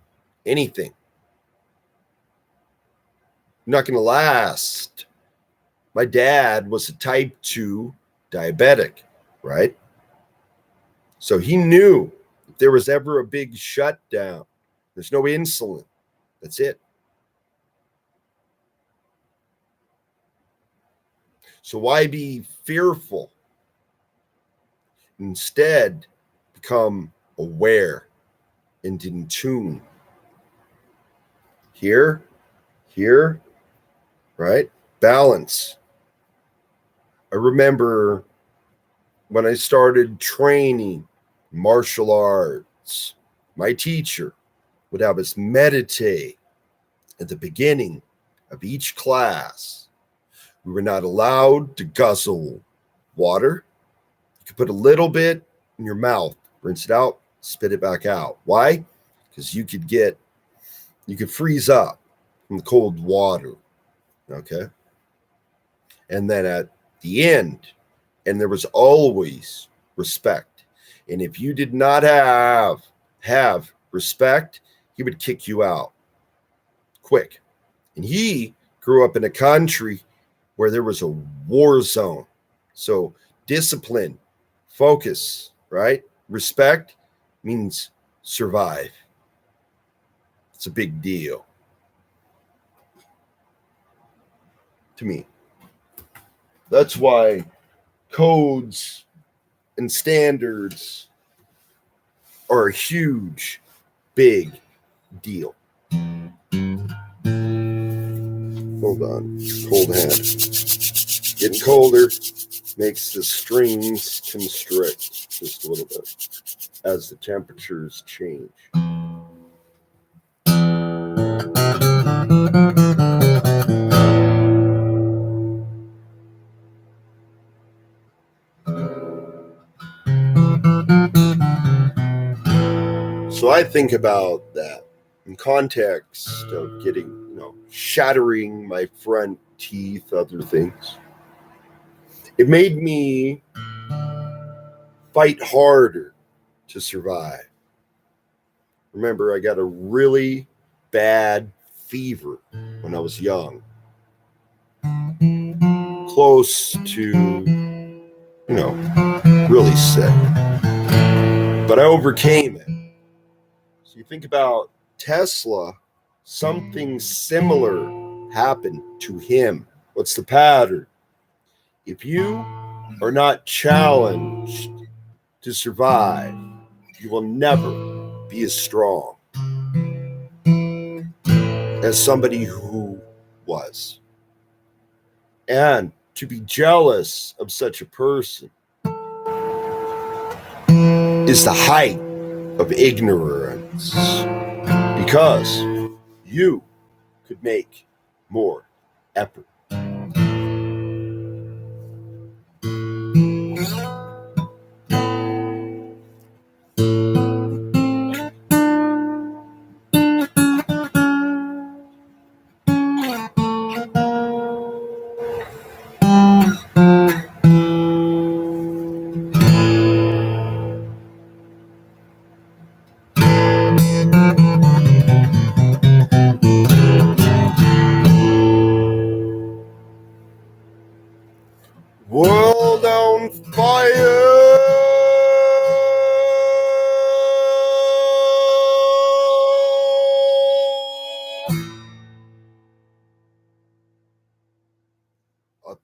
anything, you're not going to last. My dad was a type 2 diabetic, right? So he knew if there was ever a big shutdown, there's no insulin. That's it. So why be fearful? Instead, become aware and in tune. Here, right? Balance. I remember when I started training martial arts, my teacher would have us meditate at the beginning of each class. We were not allowed to guzzle water. You could put a little bit in your mouth, rinse it out, spit it back out. Why? Because you could freeze up from the cold water. Okay. And then at the end, and there was always respect. And if you did not have respect, he would kick you out quick. And he grew up in a country where there was a war zone. So discipline, focus, right? Respect means survive. It's a big deal to me. That's why codes and standards are a huge, big deal. Hold on, cold hand. Getting colder makes the strings constrict just a little bit as the temperatures change. So I think about that in context of getting, shattering my front teeth, other things. It made me fight harder to survive. Remember, I got a really bad fever when I was young. Close to, really sick. But I overcame it. So you think about Tesla, something similar happened to him. What's the pattern? If you are not challenged to survive, you will never be as strong as somebody who was. And to be jealous of such a person is the height of ignorance, because you could make more effort.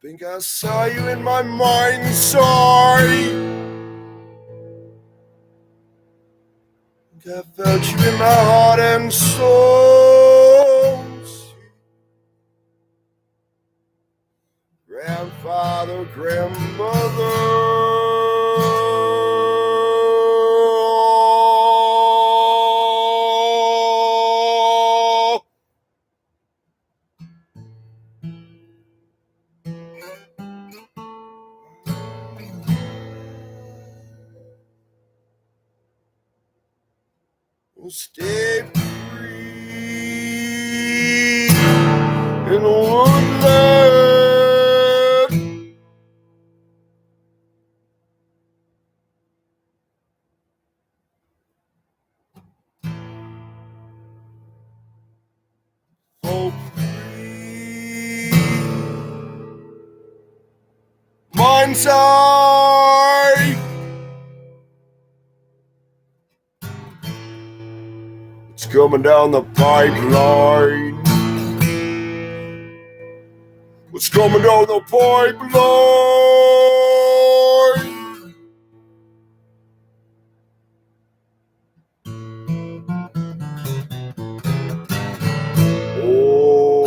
Think I saw you in my mind's eye. Think I felt you in my heart and soul. Grandfather, grandmother. Stay free in the woodland. Oh, free. Mind's eye. It's coming down the pipeline. It's coming down the pipeline. Oh.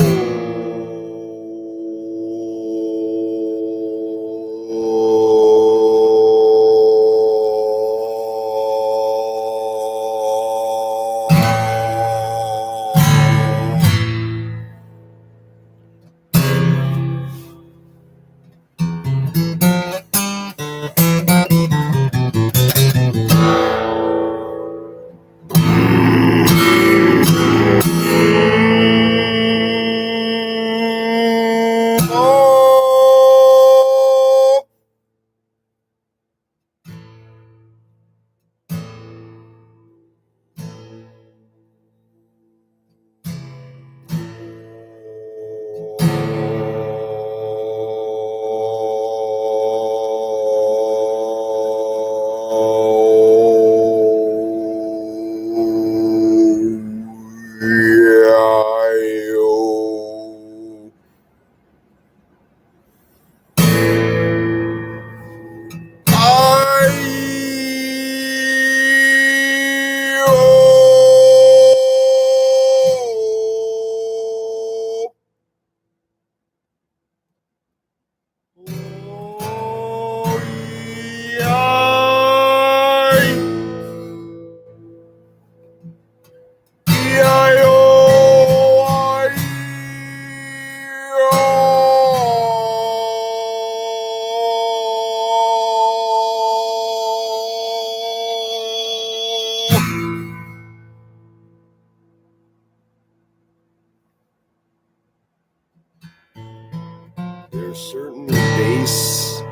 There's certain bass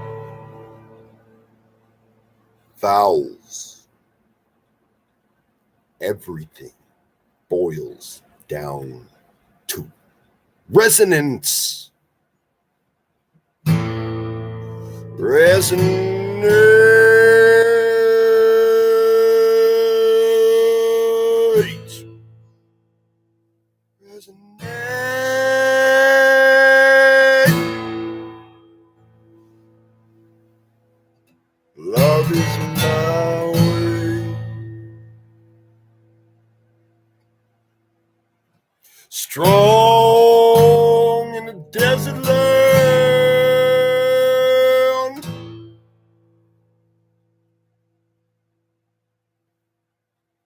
vowels. Everything boils down to resonance. Resonate. Resonate. Love is my way. Strong in the desert land.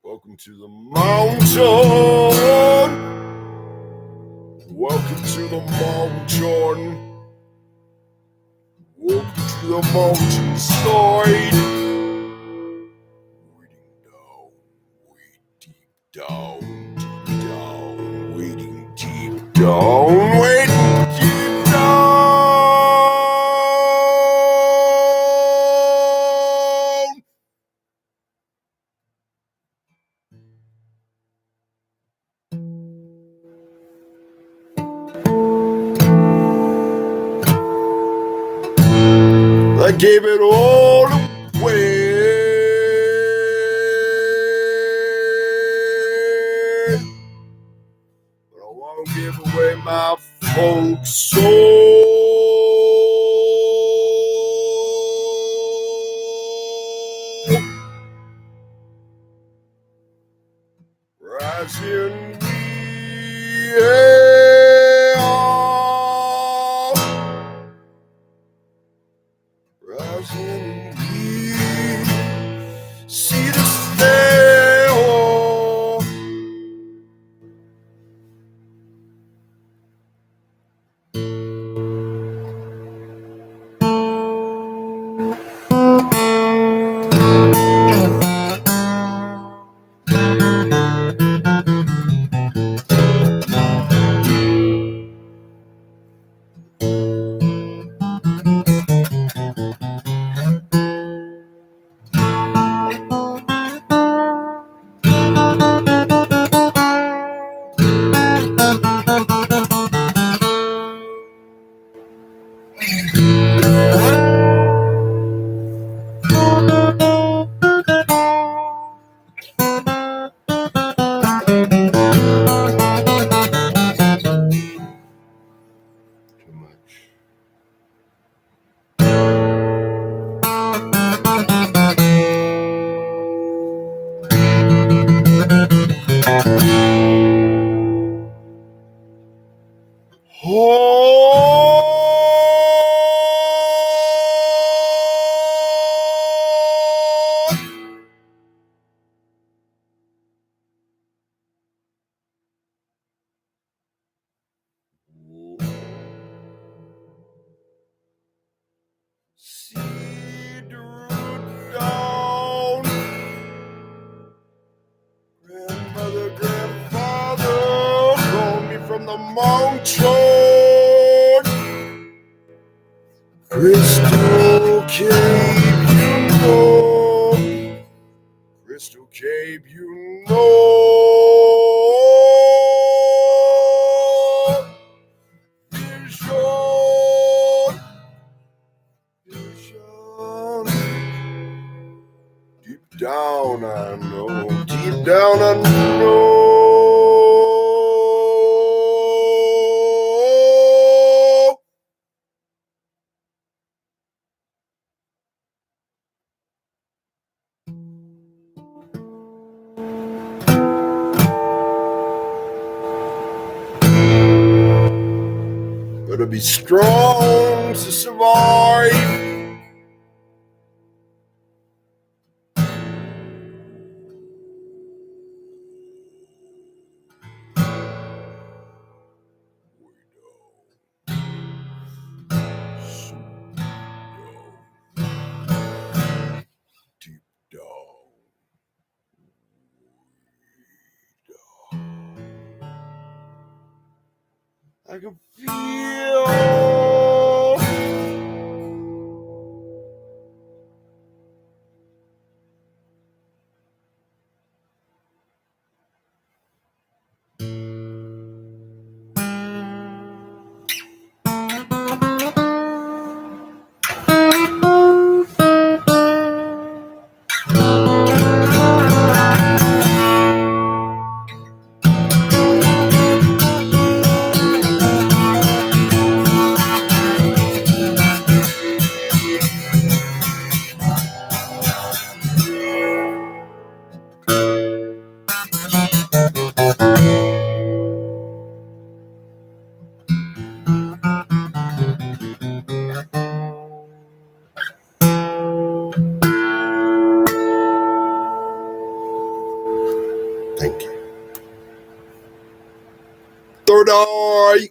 Welcome to the mountain. Welcome to the mountain. Welcome to the mountainside. Waiting down, way deep down, waiting deep down, waiting deep down. I gave it all away, but I won't give away my folk soul. Seed root down. Grandmother, grandfather called me from the mountain. Crystal Cave, you know. Crystal Cave, you know. Vision. Deep down I know. Deep down I know. Gotta be strong to survive. Deep down. I can feel. Thank you. Third eye.